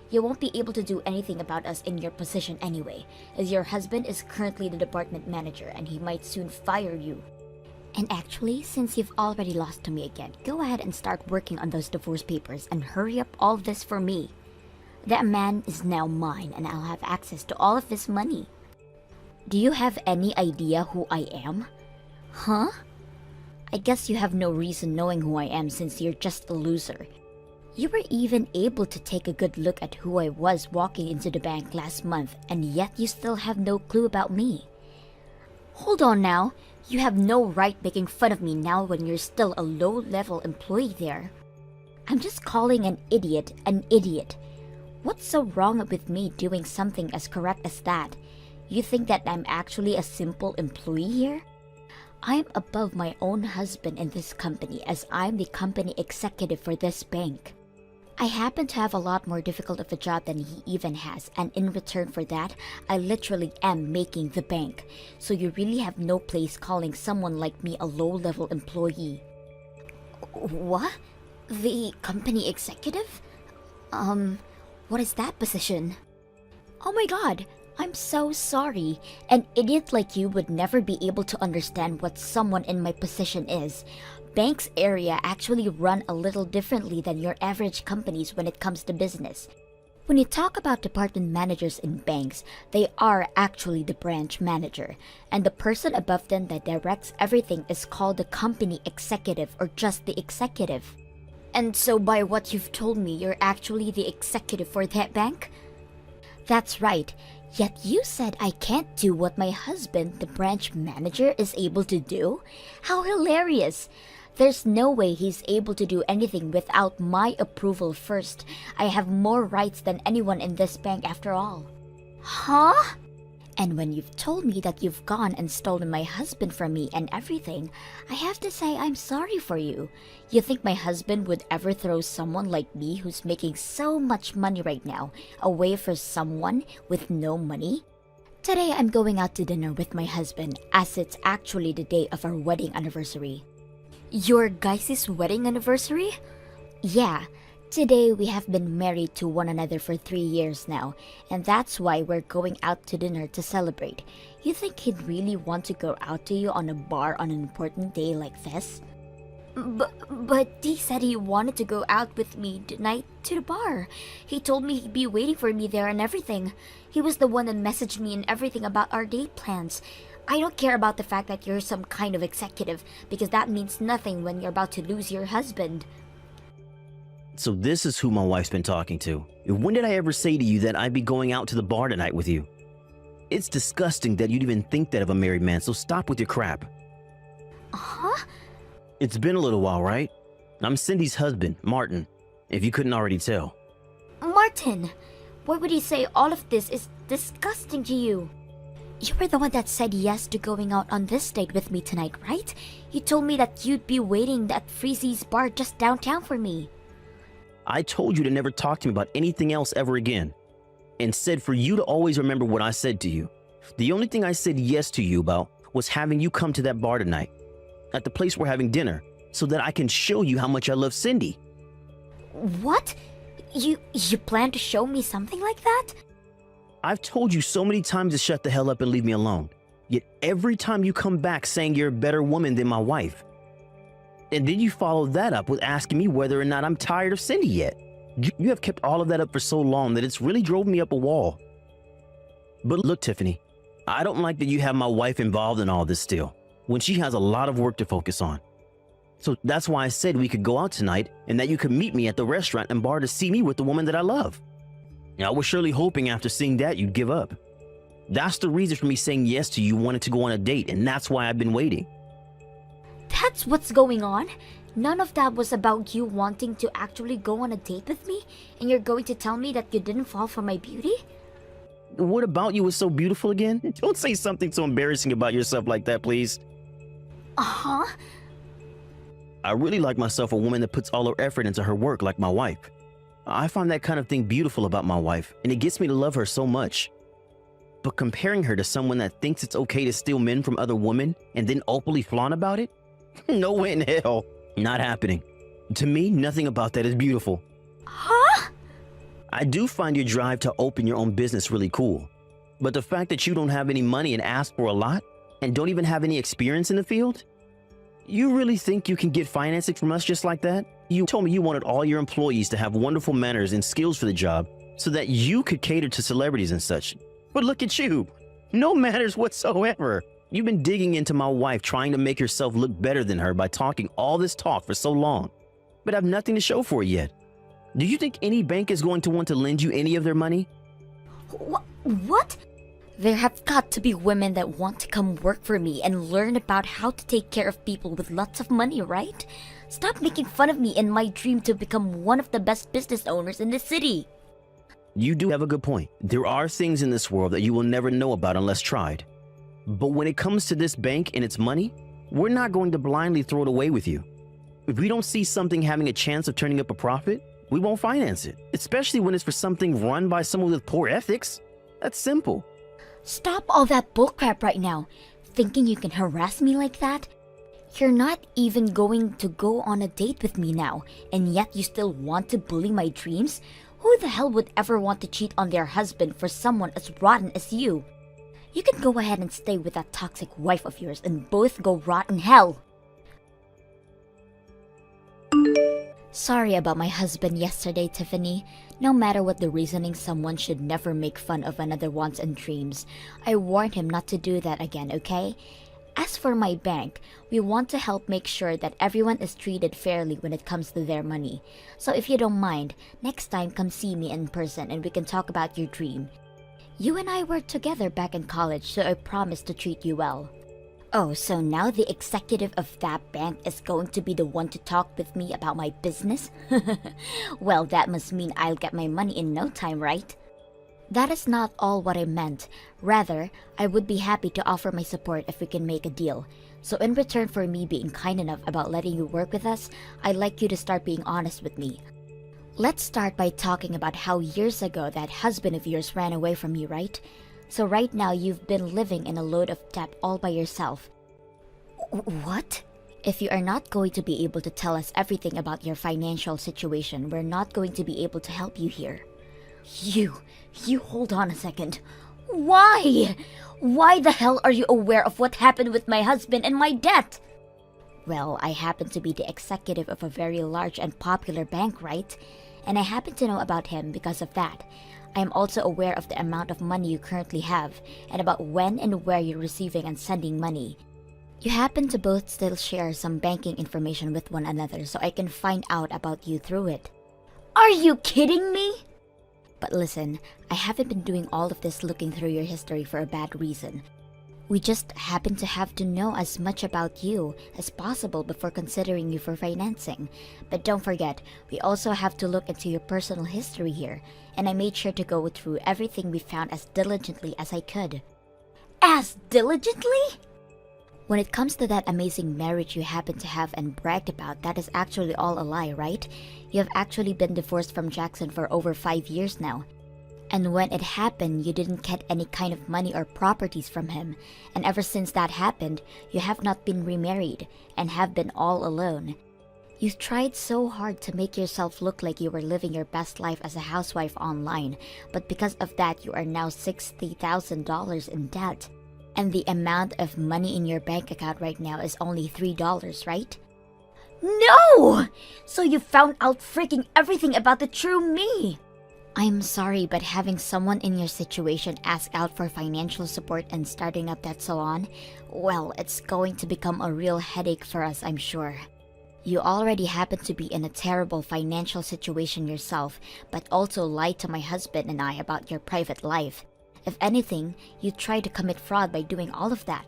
You won't be able to do anything about us in your position anyway, as your husband is currently the department manager and he might soon fire you. And actually, since you've already lost to me again, go ahead and start working on those divorce papers and hurry up all this for me. That man is now mine and I'll have access to all of his money. Do you have any idea who I am? Huh? I guess you have no reason knowing who I am since you're just a loser. You were even able to take a good look at who I was walking into the bank last month, and yet you still have no clue about me. Hold on now. You have no right making fun of me now when you're still a low-level employee there. I'm just calling an idiot an idiot. What's so wrong with me doing something as correct as that? You think that I'm actually a simple employee here? I'm above my own husband in this company as I'm the company executive for this bank. I happen to have a lot more difficult of a job than he even has, and in return for that, I literally am making the bank. So you really have no place calling someone like me a low-level employee. What? The company executive? What is that position? Oh my god, I'm so sorry. An idiot like you would never be able to understand what someone in my position is. Banks area actually run a little differently than your average companies when it comes to business. When you talk about department managers in banks, they are actually the branch manager, and the person above them that directs everything is called the company executive or just the executive. And so by what you've told me, you're actually the executive for that bank? That's right. Yet you said I can't do what my husband, the branch manager, is able to do? How hilarious! There's no way he's able to do anything without my approval first. I have more rights than anyone in this bank after all. Huh? And when you've told me that you've gone and stolen my husband from me and everything, I have to say I'm sorry for you. You think my husband would ever throw someone like me who's making so much money right now away for someone with no money? Today I'm going out to dinner with my husband as it's actually the day of our wedding anniversary. Your guys' wedding anniversary? Yeah. Today we have been married to one another for 3 years now, and that's why we're going out to dinner to celebrate. You think he'd really want to go out to you on a bar on an important day like this? But he said he wanted to go out with me tonight to the bar. He told me he'd be waiting for me there and everything. He was the one that messaged me and everything about our date plans. I don't care about the fact that you're some kind of executive, because that means nothing when you're about to lose your husband. So this is who my wife's been talking to. When did I ever say to you that I'd be going out to the bar tonight with you? It's disgusting that you'd even think that of a married man, so stop with your crap. Huh? It's been a little while, right? I'm Cindy's husband, Martin, if you couldn't already tell. Martin, why would he say all of this is disgusting to you? You were the one that said yes to going out on this date with me tonight, right? You told me that you'd be waiting at Freezy's bar just downtown for me. I told you to never talk to me about anything else ever again, and said for you to always remember what I said to you. The only thing I said yes to you about was having you come to that bar tonight, at the place we're having dinner, so that I can show you how much I love Cindy. What? You plan to show me something like that? I've told you so many times to shut the hell up and leave me alone, yet every time you come back saying you're a better woman than my wife. And then you follow that up with asking me whether or not I'm tired of Cindy yet. You have kept all of that up for so long that it's really drove me up a wall. But look, Tiffany, I don't like that you have my wife involved in all this still, when she has a lot of work to focus on. So that's why I said we could go out tonight and that you could meet me at the restaurant and bar to see me with the woman that I love. I was surely hoping after seeing that you'd give up. That's the reason for me saying yes to you wanting to go on a date, and that's why I've been waiting. That's what's going on? None of that was about you wanting to actually go on a date with me? And you're going to tell me that you didn't fall for my beauty? What about you was so beautiful again? Don't say something so embarrassing about yourself like that, please. Uh-huh. I really like myself a woman that puts all her effort into her work like my wife. I find that kind of thing beautiful about my wife, and it gets me to love her so much. But comparing her to someone that thinks it's okay to steal men from other women and then openly flaunt about it? No way in hell. Not happening. To me, nothing about that is beautiful. Huh? I do find your drive to open your own business really cool. But the fact that you don't have any money and ask for a lot, and don't even have any experience in the field? You really think you can get financing from us just like that? You told me you wanted all your employees to have wonderful manners and skills for the job so that you could cater to celebrities and such. But look at you. No manners whatsoever. You've been digging into my wife, trying to make yourself look better than her by talking all this talk for so long, but have nothing to show for it yet. Do you think any bank is going to want to lend you any of their money? What? There have got to be women that want to come work for me and learn about how to take care of people with lots of money, right? Stop making fun of me and my dream to become one of the best business owners in the city. You do have a good point. There are things in this world that you will never know about unless tried. But when it comes to this bank and its money, we're not going to blindly throw it away with you. If we don't see something having a chance of turning up a profit, we won't finance it, especially when it's for something run by someone with poor ethics. That's simple. Stop all that bullcrap right now. Thinking you can harass me like that? You're not even going to go on a date with me now, and yet you still want to bully my dreams? Who the hell would ever want to cheat on their husband for someone as rotten as you? You can go ahead and stay with that toxic wife of yours and both go rot in hell. Sorry about my husband yesterday, Tiffany. No matter what the reasoning, someone should never make fun of another wants and dreams. I warned him not to do that again, okay? As for my bank, we want to help make sure that everyone is treated fairly when it comes to their money. So if you don't mind, next time come see me in person and we can talk about your dream. You and I were together back in college, so I promise to treat you well. Oh, so now the executive of that bank is going to be the one to talk with me about my business? Well, that must mean I'll get my money in no time, right? That is not all what I meant. Rather, I would be happy to offer my support if we can make a deal. So in return for me being kind enough about letting you work with us, I'd like you to start being honest with me. Let's start by talking about how years ago that husband of yours ran away from you, right? So right now you've been living in a load of debt all by yourself. What? If you are not going to be able to tell us everything about your financial situation, we're not going to be able to help you here. You hold on a second. Why? Why the hell are you aware of what happened with my husband and my debt? Well, I happen to be the executive of a very large and popular bank, right? And I happen to know about him because of that. I am also aware of the amount of money you currently have, and about when and where you're receiving and sending money. You happen to both still share some banking information with one another, so I can find out about you through it. Are you kidding me? But listen, I haven't been doing all of this looking through your history for a bad reason. We just happen to have to know as much about you as possible before considering you for financing. But don't forget, we also have to look into your personal history here, and I made sure to go through everything we found as diligently as I could. As diligently? When it comes to that amazing marriage you happen to have and bragged about, that is actually all a lie, right? You have actually been divorced from Jackson for over 5 years now. And when it happened, you didn't get any kind of money or properties from him. And ever since that happened, you have not been remarried and have been all alone. You tried so hard to make yourself look like you were living your best life as a housewife online, but because of that, you are now $60,000 in debt. And the amount of money in your bank account right now is only $3, right? No! So you found out freaking everything about the true me! I'm sorry, but having someone in your situation ask out for financial support and starting up that salon, well, it's going to become a real headache for us, I'm sure. You already happen to be in a terrible financial situation yourself, but also lied to my husband and I about your private life. If anything, you tried to commit fraud by doing all of that.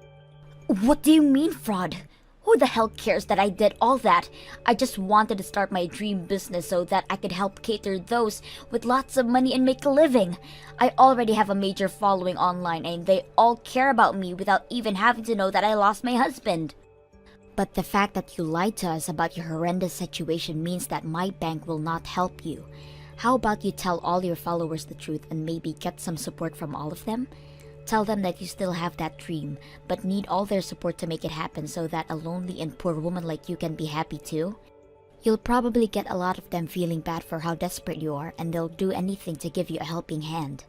What do you mean fraud? Who the hell cares that I did all that? I just wanted to start my dream business so that I could help cater those with lots of money and make a living. I already have a major following online and they all care about me without even having to know that I lost my husband. But the fact that you lied to us about your horrendous situation means that my bank will not help you. How about you tell all your followers the truth and maybe get some support from all of them? Tell them that you still have that dream, but need all their support to make it happen so that a lonely and poor woman like you can be happy too. You'll probably get a lot of them feeling bad for how desperate you are, and they'll do anything to give you a helping hand.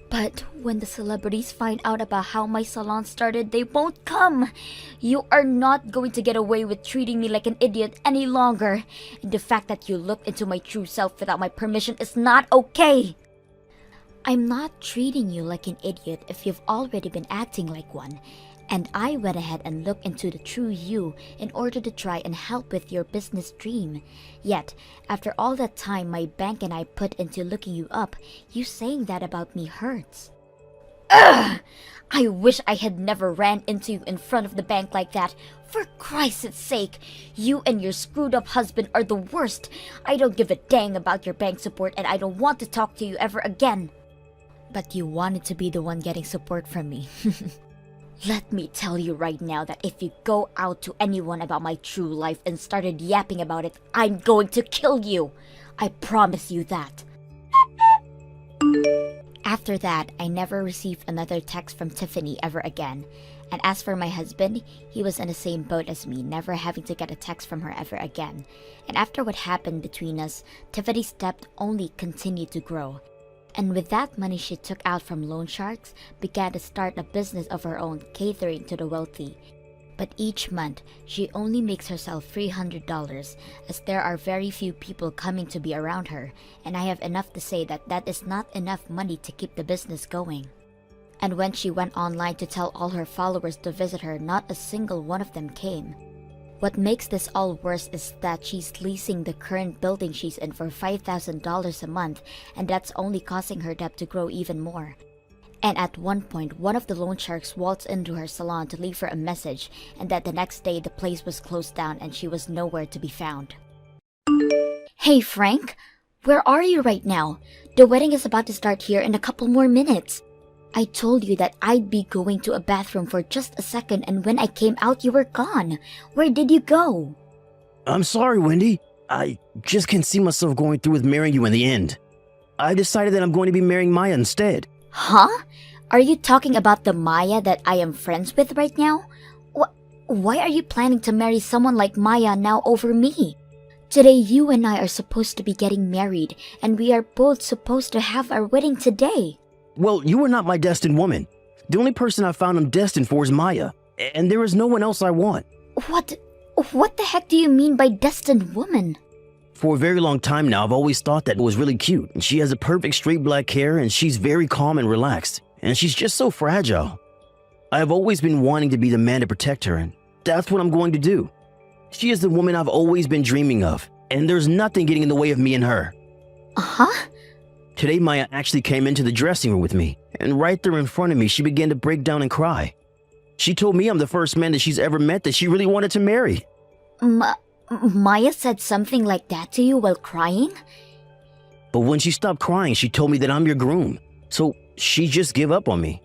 But when the celebrities find out about how my salon started, they won't come. You are not going to get away with treating me like an idiot any longer. And the fact that you looked into my true self without my permission is not okay. I'm not treating you like an idiot if you've already been acting like one. And I went ahead and looked into the true you in order to try and help with your business dream. Yet, after all that time my bank and I put into looking you up, you saying that about me hurts. Ugh! I wish I had never ran into you in front of the bank like that. For Christ's sake, you and your screwed up husband are the worst. I don't give a dang about your bank support and I don't want to talk to you ever again. But you wanted to be the one getting support from me. Let me tell you right now that if you go out to anyone about my true life and started yapping about it, I'm going to kill you. I promise you that. After that, I never received another text from Tiffany ever again. And as for my husband, he was in the same boat as me, never having to get a text from her ever again. And after what happened between us, Tiffany's debt only continued to grow. And with that money she took out from loan sharks, began to start a business of her own catering to the wealthy. But each month, she only makes herself $300 as there are very few people coming to be around her, and I have enough to say that that is not enough money to keep the business going. And when she went online to tell all her followers to visit her, not a single one of them came. What makes this all worse is that she's leasing the current building she's in for $5,000 a month, and that's only causing her debt to grow even more. And at one point, one of the loan sharks waltzed into her salon to leave her a message, and that the next day the place was closed down and she was nowhere to be found. Hey Frank, Where are you right now? The wedding is about to start here in a couple more minutes. I told you that I'd be going to a bathroom for just a second, and when I came out, you were gone. Where did you go? I'm sorry, Wendy. I just can't see myself going through with marrying you in the end. I decided that I'm going to be marrying Maya instead. Huh? Are you talking about the Maya that I am friends with right now? Why are you planning to marry someone like Maya now over me? Today, you and I are supposed to be getting married, and we are both supposed to have our wedding today. Well, you are not my destined woman. The only person I found I'm destined for is Maya, and there is no one else I want. What the heck do you mean by destined woman? For a very long time now, I've always thought that was really cute. And she has a perfect straight black hair, and she's very calm and relaxed. And she's just so fragile. I have always been wanting to be the man to protect her, and that's what I'm going to do. She is the woman I've always been dreaming of, and there's nothing getting in the way of me and her. Uh-huh. Today, Maya actually came into the dressing room with me, and right there in front of me, she began to break down and cry. She told me I'm the first man that she's ever met that she really wanted to marry. Maya said something like that to you while crying? But when she stopped crying, she told me that I'm your groom, so she just gave up on me.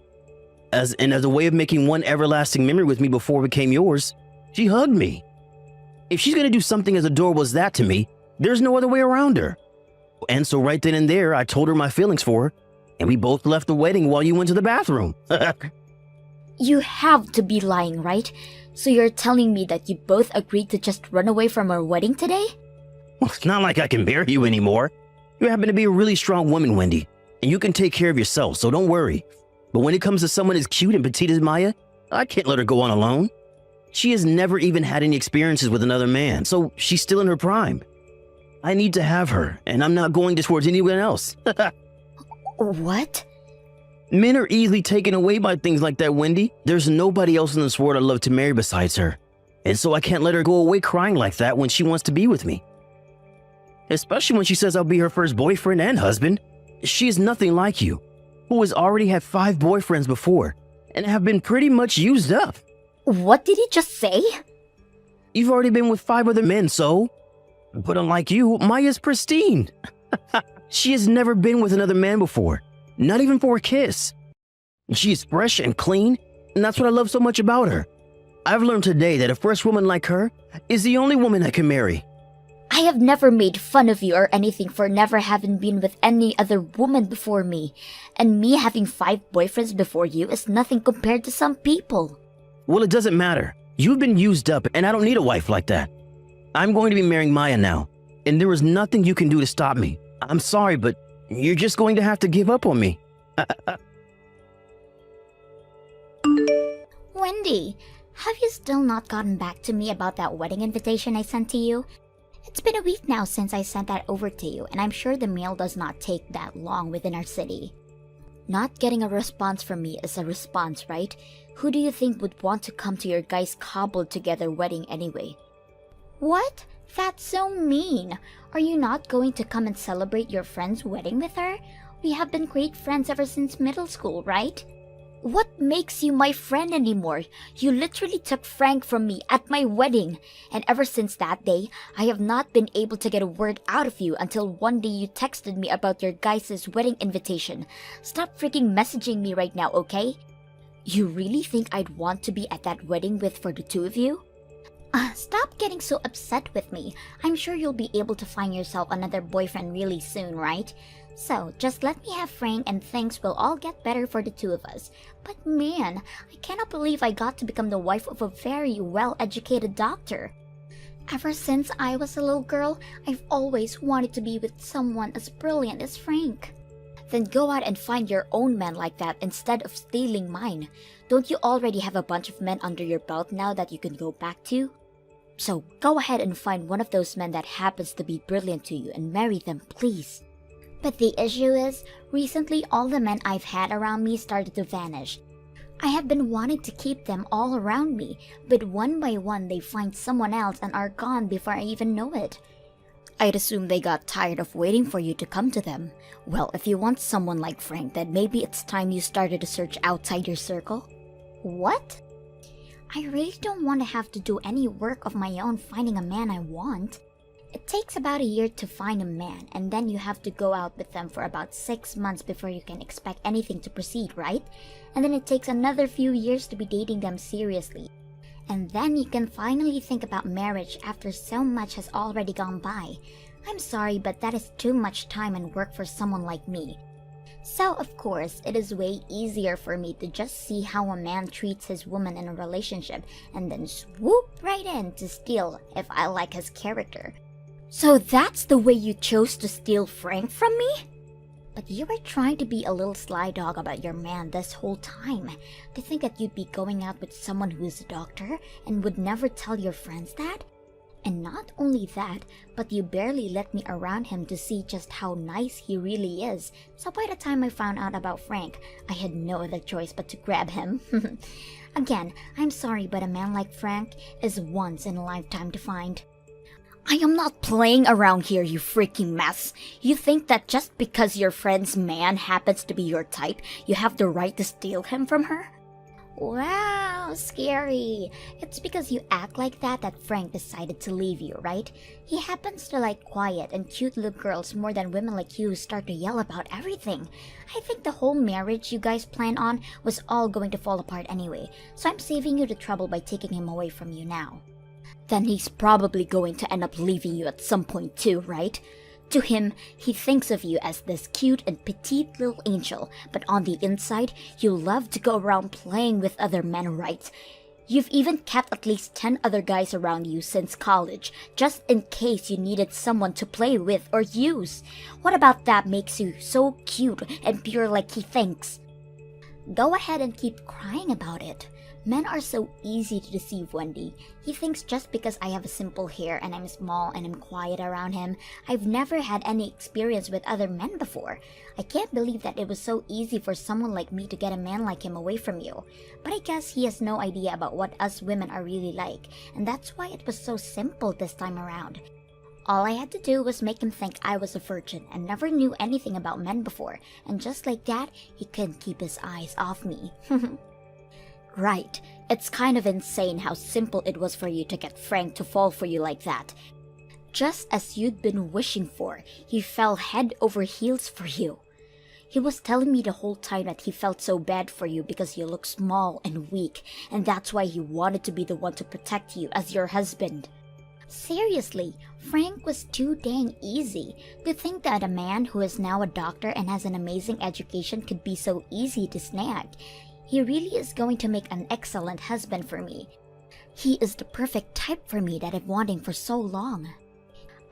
As a way of making one everlasting memory with me before it became yours, she hugged me. If she's gonna do something as adorable as that to me, there's no other way around her. And so right then and there, I told her my feelings for her, and we both left the wedding while you went to the bathroom. You have to be lying, right? So you're telling me that you both agreed to just run away from our wedding today? Well, it's not like I can marry you anymore. You happen to be a really strong woman, Wendy, and you can take care of yourself, so don't worry. But when it comes to someone as cute and petite as Maya, I can't let her go on alone. She has never even had any experiences with another man, so she's still in her prime. I need to have her, and I'm not going towards anyone else. What? Men are easily taken away by things like that, Wendy. There's nobody else in this world I'd love to marry besides her. And so I can't let her go away crying like that when she wants to be with me. Especially when she says I'll be her first boyfriend and husband. She is nothing like you, who has already had 5 boyfriends before, and have been pretty much used up. What did he just say? You've already been with 5 other men, so... But unlike you, Maya's pristine. She has never been with another man before. Not even for a kiss. She is fresh and clean, and that's what I love so much about her. I've learned today that a fresh woman like her is the only woman I can marry. I have never made fun of you or anything for never having been with any other woman before me. And me having 5 boyfriends before you is nothing compared to some people. Well, it doesn't matter. You've been used up, and I don't need a wife like that. I'm going to be marrying Maya now, and there is nothing you can do to stop me. I'm sorry, but you're just going to have to give up on me. Wendy, have you still not gotten back to me about that wedding invitation I sent to you? It's been a week now since I sent that over to you, and I'm sure the mail does not take that long within our city. Not getting a response from me is a response, right? Who do you think would want to come to your guys' cobbled together wedding anyway? What? That's so mean. Are you not going to come and celebrate your friend's wedding with her? We have been great friends ever since middle school, right? What makes you my friend anymore? You literally took Frank from me at my wedding. And ever since that day, I have not been able to get a word out of you until one day you texted me about your guys' wedding invitation. Stop freaking messaging me right now, okay? You really think I'd want to be at that wedding for the 2 of you? Stop getting so upset with me. I'm sure you'll be able to find yourself another boyfriend really soon, right? So, just let me have Frank and things will all get better for the 2 of us. But man, I cannot believe I got to become the wife of a very well-educated doctor. Ever since I was a little girl, I've always wanted to be with someone as brilliant as Frank. Then go out and find your own man like that instead of stealing mine. Don't you already have a bunch of men under your belt now that you can go back to? So go ahead and find one of those men that happens to be brilliant to you and marry them, please. But the issue is, recently all the men I've had around me started to vanish. I have been wanting to keep them all around me, but one by one they find someone else and are gone before I even know it. I'd assume they got tired of waiting for you to come to them. Well, if you want someone like Frank, then maybe it's time you started a search outside your circle. What? I really don't want to have to do any work of my own finding a man I want. It takes about a year to find a man, and then you have to go out with them for about 6 months before you can expect anything to proceed, right? And then it takes another few years to be dating them seriously. And then you can finally think about marriage after so much has already gone by. I'm sorry, but that is too much time and work for someone like me. So, of course, it is way easier for me to just see how a man treats his woman in a relationship and then swoop right in to steal if I like his character. So that's the way you chose to steal Frank from me? But you were trying to be a little sly dog about your man this whole time. To think that you'd be going out with someone who is a doctor and would never tell your friends that? And not only that, but you barely let me around him to see just how nice he really is. So by the time I found out about Frank, I had no other choice but to grab him. Again, I'm sorry, but a man like Frank is once in a lifetime to find. I am not playing around here, you freaking mess. You think that just because your friend's man happens to be your type, you have the right to steal him from her? Wow, scary. It's because you act like that Frank decided to leave you, right? He happens to like quiet and cute little girls more than women like you who start to yell about everything. I think the whole marriage you guys planned on was all going to fall apart anyway, so I'm saving you the trouble by taking him away from you now. Then he's probably going to end up leaving you at some point too, right? To him, he thinks of you as this cute and petite little angel, but on the inside, you love to go around playing with other men, right? You've even kept at least 10 other guys around you since college, just in case you needed someone to play with or use. What about that makes you so cute and pure like he thinks? Go ahead and keep crying about it. Men are so easy to deceive, Wendy. He thinks just because I have simple hair and I'm small and I'm quiet around him, I've never had any experience with other men before. I can't believe that it was so easy for someone like me to get a man like him away from you. But I guess he has no idea about what us women are really like, and that's why it was so simple this time around. All I had to do was make him think I was a virgin and never knew anything about men before, and just like that, he couldn't keep his eyes off me. Right, it's kind of insane how simple it was for you to get Frank to fall for you like that. Just as you'd been wishing for, he fell head over heels for you. He was telling me the whole time that he felt so bad for you because you look small and weak, and that's why he wanted to be the one to protect you as your husband. Seriously, Frank was too dang easy. To think that a man who is now a doctor and has an amazing education could be so easy to snag. He really is going to make an excellent husband for me. He is the perfect type for me that I've wanting for so long.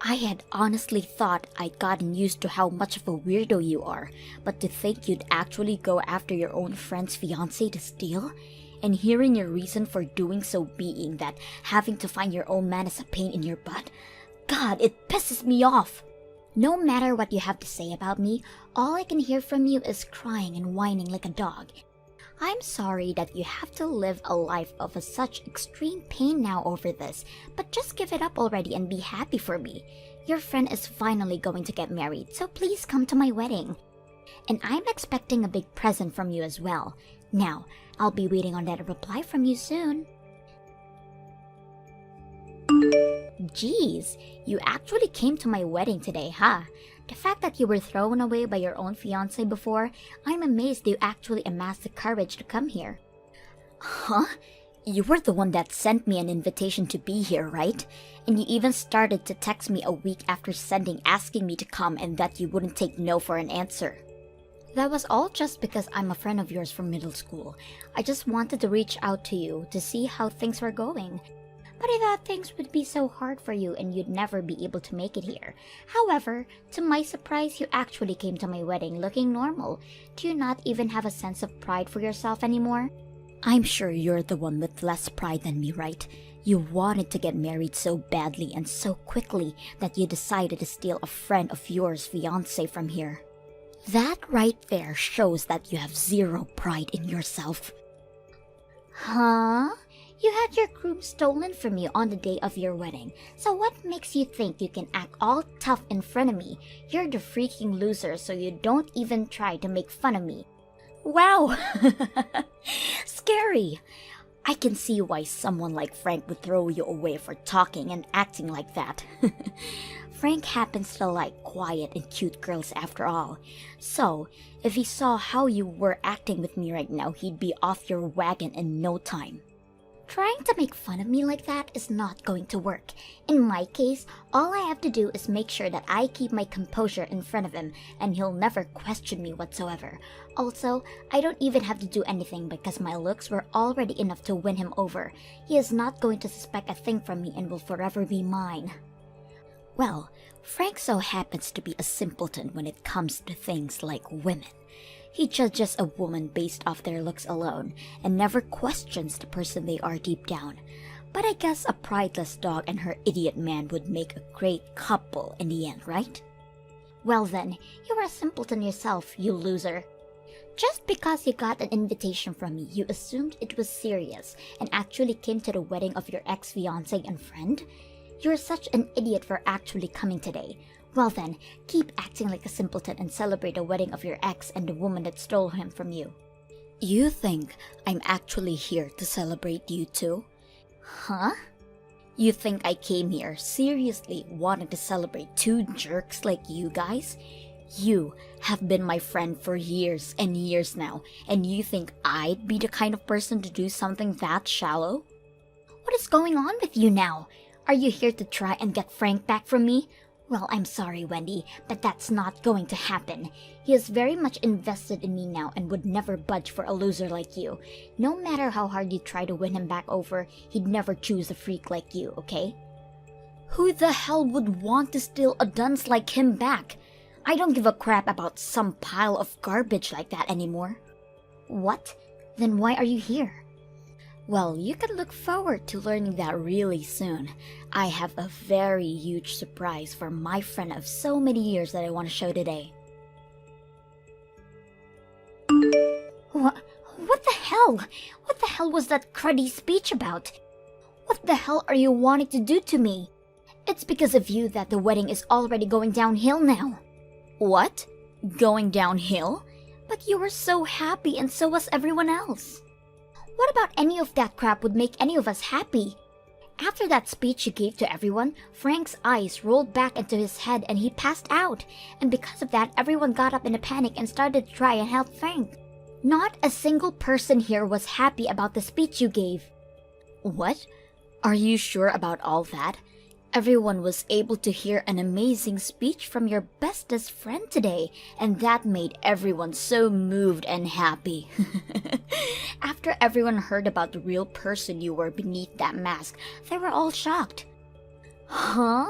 I had honestly thought I'd gotten used to how much of a weirdo you are, but to think you'd actually go after your own friend's fiancé to steal? And hearing your reason for doing so being that having to find your own man is a pain in your butt? God, it pisses me off! No matter what you have to say about me, all I can hear from you is crying and whining like a dog. I'm sorry that you have to live a life of such extreme pain now over this, but just give it up already and be happy for me. Your friend is finally going to get married, so please come to my wedding. And I'm expecting a big present from you as well. Now, I'll be waiting on that reply from you soon. Geez, you actually came to my wedding today, huh? The fact that you were thrown away by your own fiancé before, I'm amazed you actually amassed the courage to come here. Huh? You were the one that sent me an invitation to be here, right? And you even started to text me a week after sending asking me to come and that you wouldn't take no for an answer. That was all just because I'm a friend of yours from middle school. I just wanted to reach out to you to see how things were going. But I thought things would be so hard for you and you'd never be able to make it here. However, to my surprise, you actually came to my wedding looking normal. Do you not even have a sense of pride for yourself anymore? I'm sure you're the one with less pride than me, right? You wanted to get married so badly and so quickly that you decided to steal a friend of yours' fiancé from here. That right there shows that you have zero pride in yourself. Huh? You had your groom stolen from you on the day of your wedding, so what makes you think you can act all tough in front of me? You're the freaking loser, so you don't even try to make fun of me. Wow! Scary! I can see why someone like Frank would throw you away for talking and acting like that. Frank happens to like quiet and cute girls after all. So, if he saw how you were acting with me right now, he'd be off your wagon in no time. Trying to make fun of me like that is not going to work. In my case, all I have to do is make sure that I keep my composure in front of him and he'll never question me whatsoever. Also, I don't even have to do anything because my looks were already enough to win him over. He is not going to suspect a thing from me and will forever be mine. Well, Frank so happens to be a simpleton when it comes to things like women. He judges a woman based off their looks alone and never questions the person they are deep down. But I guess a prideless dog and her idiot man would make a great couple in the end, right? Well then, you are a simpleton yourself, you loser. Just because you got an invitation from me, you assumed it was serious and actually came to the wedding of your ex-fiancé and friend? You're such an idiot for actually coming today. Well then, keep acting like a simpleton and celebrate the wedding of your ex and the woman that stole him from you. You think I'm actually here to celebrate you too? Huh? You think I came here seriously wanting to celebrate two jerks like you guys? You have been my friend for years and years now, and you think I'd be the kind of person to do something that shallow? What is going on with you now? Are you here to try and get Frank back from me? Well, I'm sorry, Wendy, but that's not going to happen. He is very much invested in me now and would never budge for a loser like you. No matter how hard you try to win him back over, he'd never choose a freak like you, okay? Who the hell would want to steal a dunce like him back? I don't give a crap about some pile of garbage like that anymore. What? Then why are you here? Well, you can look forward to learning that really soon. I have a very huge surprise for my friend of so many years that I want to show today. What the hell? What the hell was that cruddy speech about? What the hell are you wanting to do to me? It's because of you that the wedding is already going downhill now. What? Going downhill? But you were so happy and so was everyone else. What about any of that crap would make any of us happy? After that speech you gave to everyone, Frank's eyes rolled back into his head and he passed out. And because of that, everyone got up in a panic and started to try and help Frank. Not a single person here was happy about the speech you gave. What? Are you sure about all that? Everyone was able to hear an amazing speech from your bestest friend today, and that made everyone so moved and happy. After everyone heard about the real person you were beneath that mask, they were all shocked. Huh?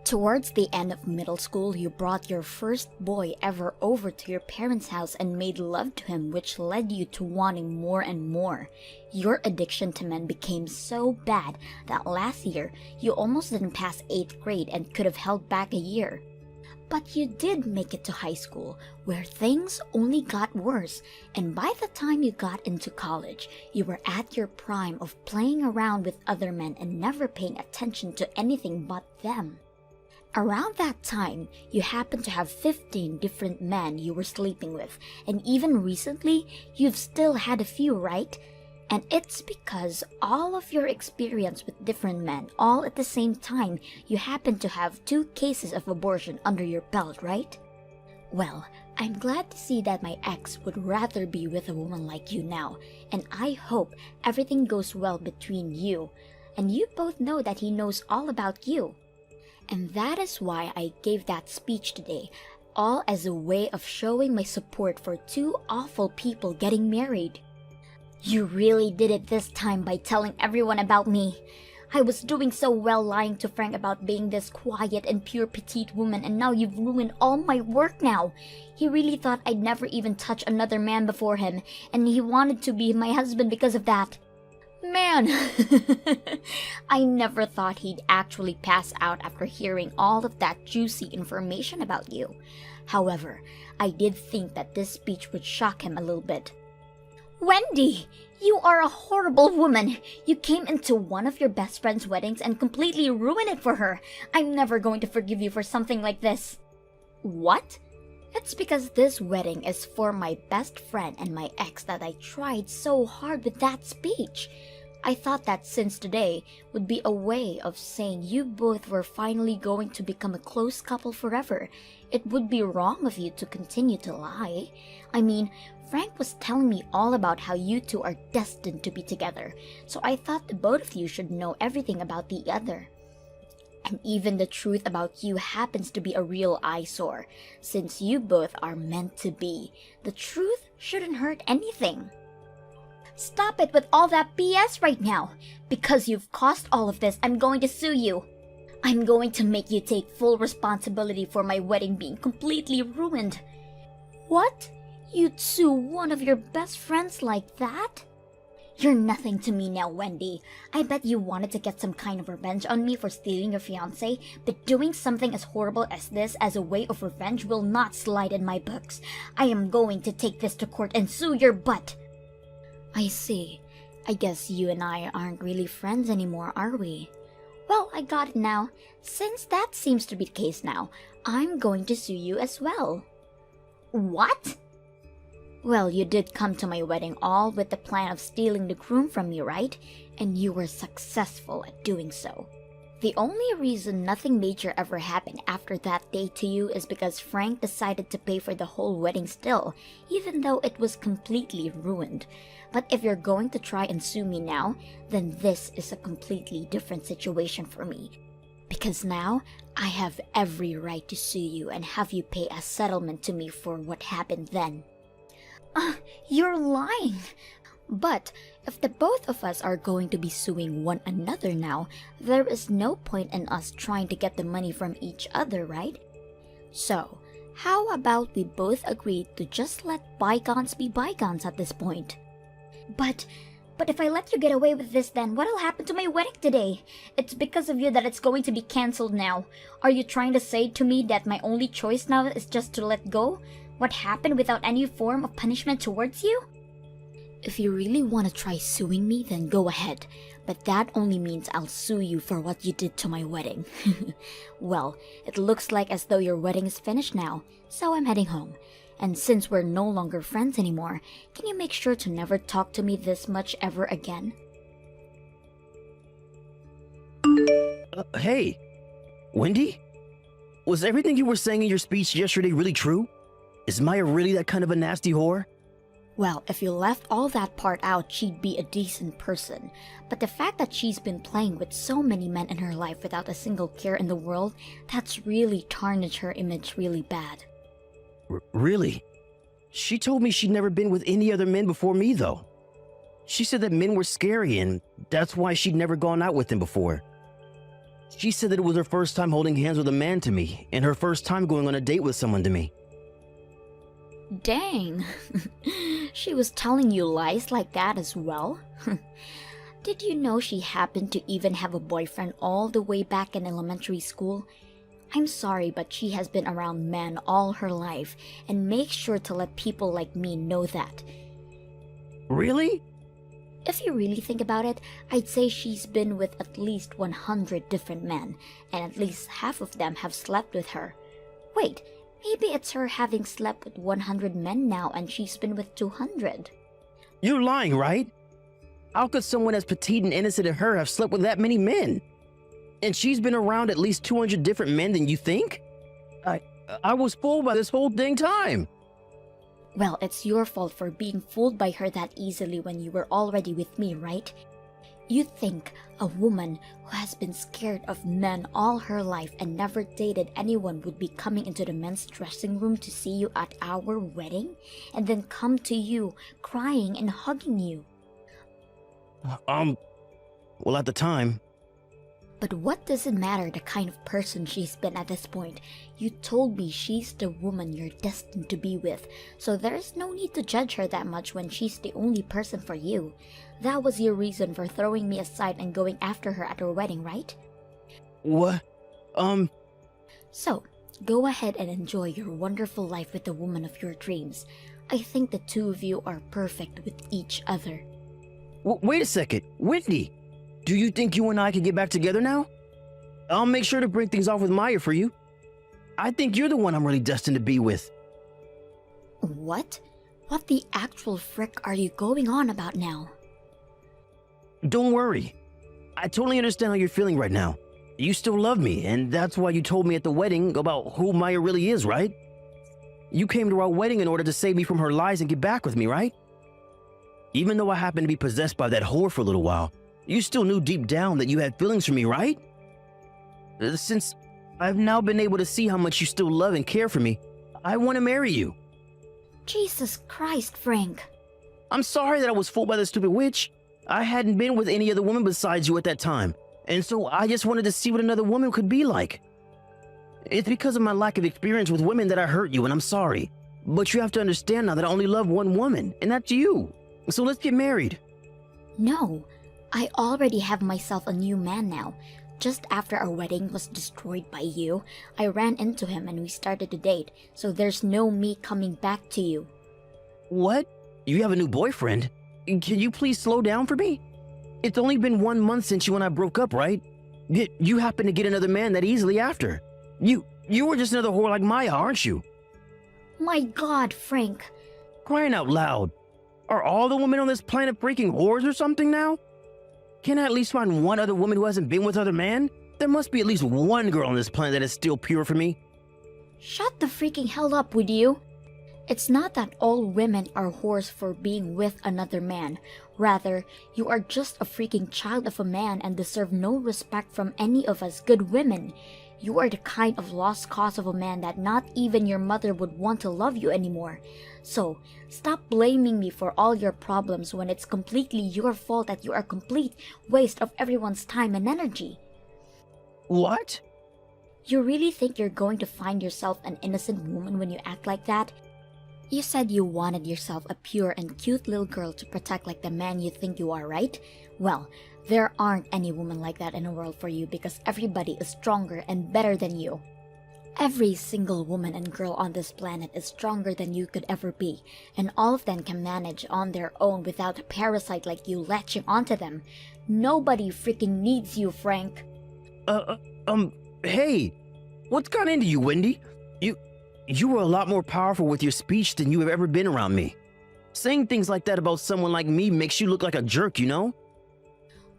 Towards the end of middle school, you brought your first boy ever over to your parents' house and made love to him, which led you to wanting more and more. Your addiction to men became so bad that last year, you almost didn't pass 8th grade and could have held back a year. But you did make it to high school, where things only got worse, and by the time you got into college, you were at your prime of playing around with other men and never paying attention to anything but them. Around that time, you happened to have 15 different men you were sleeping with, and even recently, you've still had a few, right? And it's because all of your experience with different men, all at the same time, you happen to have 2 cases of abortion under your belt, right? Well, I'm glad to see that my ex would rather be with a woman like you now, and I hope everything goes well between you, and you both know that he knows all about you. And that is why I gave that speech today, all as a way of showing my support for 2 awful people getting married. You really did it this time by telling everyone about me. I was doing so well lying to Frank about being this quiet and pure petite woman, and now you've ruined all my work now. He really thought I'd never even touch another man before him, and he wanted to be my husband because of that. Man, I never thought he'd actually pass out after hearing all of that juicy information about you. However, I did think that this speech would shock him a little bit. Wendy, you are a horrible woman. You came into one of your best friend's weddings and completely ruined it for her. I'm never going to forgive you for something like this. What? It's because this wedding is for my best friend and my ex that I tried so hard with that speech. I thought that since today would be a way of saying you both were finally going to become a close couple forever, it would be wrong of you to continue to lie. I mean, Frank was telling me all about how you two are destined to be together, so I thought the both of you should know everything about the other. And even the truth about you happens to be a real eyesore. Since you both are meant to be, the truth shouldn't hurt anything. Stop it with all that BS right now. Because you've caused all of this, I'm going to sue you. I'm going to make you take full responsibility for my wedding being completely ruined. What? You'd sue one of your best friends like that? You're nothing to me now, Wendy. I bet you wanted to get some kind of revenge on me for stealing your fiancé, but doing something as horrible as this as a way of revenge will not slide in my books. I am going to take this to court and sue your butt. I see. I guess you and I aren't really friends anymore, are we? Well, I got it now. Since that seems to be the case now, I'm going to sue you as well. What? Well, you did come to my wedding all with the plan of stealing the groom from me, right? And you were successful at doing so. The only reason nothing major ever happened after that day to you is because Frank decided to pay for the whole wedding still, even though it was completely ruined. But if you're going to try and sue me now, then this is a completely different situation for me. Because now, I have every right to sue you and have you pay a settlement to me for what happened then. You're lying. But if the both of us are going to be suing one another now, there is no point in us trying to get the money from each other, right? So, how about we both agree to just let bygones be bygones at this point? But if I let you get away with this, then what'll happen to my wedding today? It's because of you that it's going to be cancelled now. Are you trying to say to me that my only choice now is just to let go? What happened without any form of punishment towards you? If you really want to try suing me, then go ahead. But that only means I'll sue you for what you did to my wedding. Well, it looks like as though your wedding is finished now, so I'm heading home. And since we're no longer friends anymore, can you make sure to never talk to me this much ever again? Hey, Wendy? Was everything you were saying in your speech yesterday really true? Is Maya really that kind of a nasty whore? Well, if you left all that part out, she'd be a decent person. But the fact that she's been playing with so many men in her life without a single care in the world, that's really tarnished her image really bad. Really? She told me she'd never been with any other men before me, though. She said that men were scary, and that's why she'd never gone out with them before. She said that it was her first time holding hands with a man to me, and her first time going on a date with someone to me. Dang. She was telling you lies like that as well? Did you know she happened to even have a boyfriend all the way back in elementary school? I'm sorry, but she has been around men all her life, and make sure to let people like me know that. Really? If you really think about it, I'd say she's been with at least 100 different men, and at least half of them have slept with her. Wait, maybe it's her having slept with 100 men now and she's been with 200. You're lying, right? How could someone as petite and innocent as her have slept with that many men? And she's been around at least 200 different men than you think? I was fooled by this whole dang time. Well, it's your fault for being fooled by her that easily when you were already with me, right? You think a woman who has been scared of men all her life and never dated anyone would be coming into the men's dressing room to see you at our wedding and then come to you crying and hugging you? Well, at the time. But what does it matter the kind of person she's been at this point? You told me she's the woman you're destined to be with, so there's no need to judge her that much when she's the only person for you. That was your reason for throwing me aside and going after her at her wedding, right? What? So, go ahead and enjoy your wonderful life with the woman of your dreams. I think the two of you are perfect with each other. Wait a second, Whitney. Do you think you and I can get back together now? I'll make sure to break things off with Maya for you. I think you're the one I'm really destined to be with. What? What the actual frick are you going on about now? Don't worry. I totally understand how you're feeling right now. You still love me, and that's why you told me at the wedding about who Maya really is, right? You came to our wedding in order to save me from her lies and get back with me, right? Even though I happened to be possessed by that whore for a little while, you still knew deep down that you had feelings for me, right? Since I've now been able to see how much you still love and care for me, I want to marry you. Jesus Christ, Frank. I'm sorry that I was fooled by the stupid witch. I hadn't been with any other woman besides you at that time, and so I just wanted to see what another woman could be like. It's because of my lack of experience with women that I hurt you, and I'm sorry. But you have to understand now that I only love one woman, and that's you. So let's get married. No, I already have myself a new man now. Just after our wedding was destroyed by you, I ran into him and we started to date, so there's no me coming back to you. What? You have a new boyfriend? Can you please slow down for me? It's only been 1 month since you and I broke up, right? Yet you happen to get another man that easily after. You were just another whore like Maya, aren't you? My God, Frank. Crying out loud. Are all the women on this planet freaking whores or something now? Can I at least find one other woman who hasn't been with other men? There must be at least one girl on this planet that is still pure for me. Shut the freaking hell up, would you? It's not that all women are whores for being with another man. Rather, you are just a freaking child of a man and deserve no respect from any of us good women. You are the kind of lost cause of a man that not even your mother would want to love you anymore. So, stop blaming me for all your problems when it's completely your fault that you are a complete waste of everyone's time and energy. What? You really think you're going to find yourself an innocent woman when you act like that? You said you wanted yourself a pure and cute little girl to protect like the man you think you are, right? Well, there aren't any women like that in the world for you because everybody is stronger and better than you. Every single woman and girl on this planet is stronger than you could ever be, and all of them can manage on their own without a parasite like you latching onto them. Nobody freaking needs you, Frank. Hey, what's got into you, Wendy? You were a lot more powerful with your speech than you have ever been around me. Saying things like that about someone like me makes you look like a jerk, you know?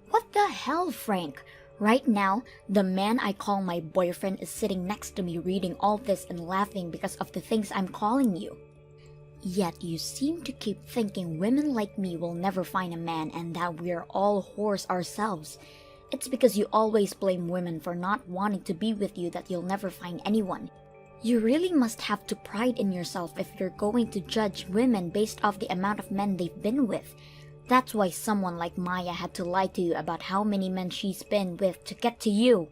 What the hell, Frank? Right now, the man I call my boyfriend is sitting next to me reading all this and laughing because of the things I'm calling you. Yet you seem to keep thinking women like me will never find a man and that we're all whores ourselves. It's because you always blame women for not wanting to be with you that you'll never find anyone. You really must have to pride in yourself if you're going to judge women based off the amount of men they've been with. That's why someone like Maya had to lie to you about how many men she's been with to get to you.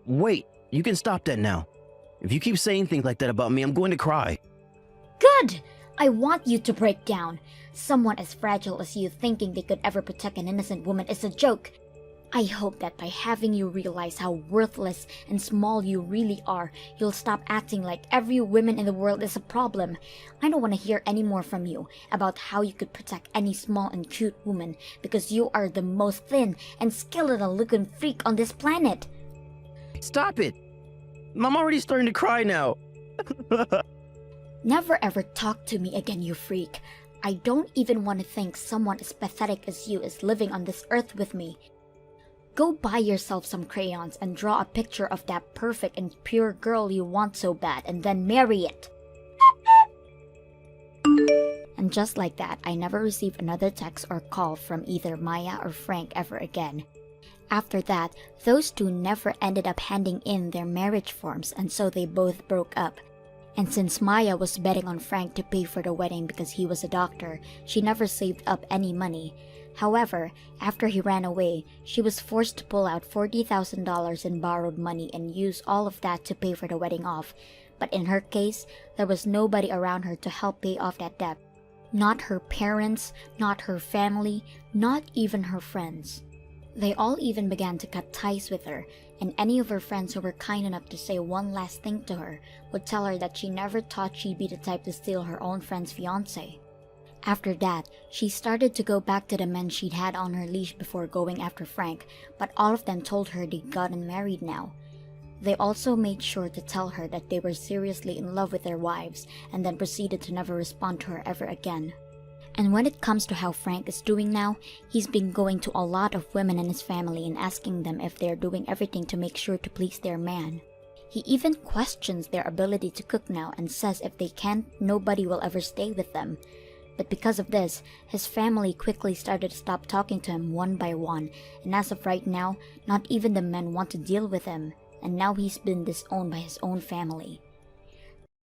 Wait, you can stop that now. If you keep saying things like that about me, I'm going to cry. Good! I want you to break down. Someone as fragile as you thinking they could ever protect an innocent woman is a joke. I hope that by having you realize how worthless and small you really are, you'll stop acting like every woman in the world is a problem. I don't want to hear any more from you about how you could protect any small and cute woman because you are the most thin and skeletal looking freak on this planet. Stop it! I'm already starting to cry now. Never ever talk to me again, you freak. I don't even want to think someone as pathetic as you is living on this earth with me. Go buy yourself some crayons and draw a picture of that perfect and pure girl you want so bad and then marry it. And just like that, I never received another text or call from either Maya or Frank ever again. After that, those two never ended up handing in their marriage forms and so they both broke up. And since Maya was betting on Frank to pay for the wedding because he was a doctor, she never saved up any money. However, after he ran away, she was forced to pull out $40,000 in borrowed money and use all of that to pay for the wedding off. But in her case, there was nobody around her to help pay off that debt. Not her parents, not her family, not even her friends. They all even began to cut ties with her, and any of her friends who were kind enough to say one last thing to her would tell her that she never thought she'd be the type to steal her own friend's fiancé. After that, she started to go back to the men she'd had on her leash before going after Frank, but all of them told her they'd gotten married now. They also made sure to tell her that they were seriously in love with their wives and then proceeded to never respond to her ever again. And when it comes to how Frank is doing now, he's been going to a lot of women in his family and asking them if they're doing everything to make sure to please their man. He even questions their ability to cook now and says if they can't, nobody will ever stay with them. But because of this, his family quickly started to stop talking to him one by one, and as of right now, not even the men want to deal with him, and now he's been disowned by his own family.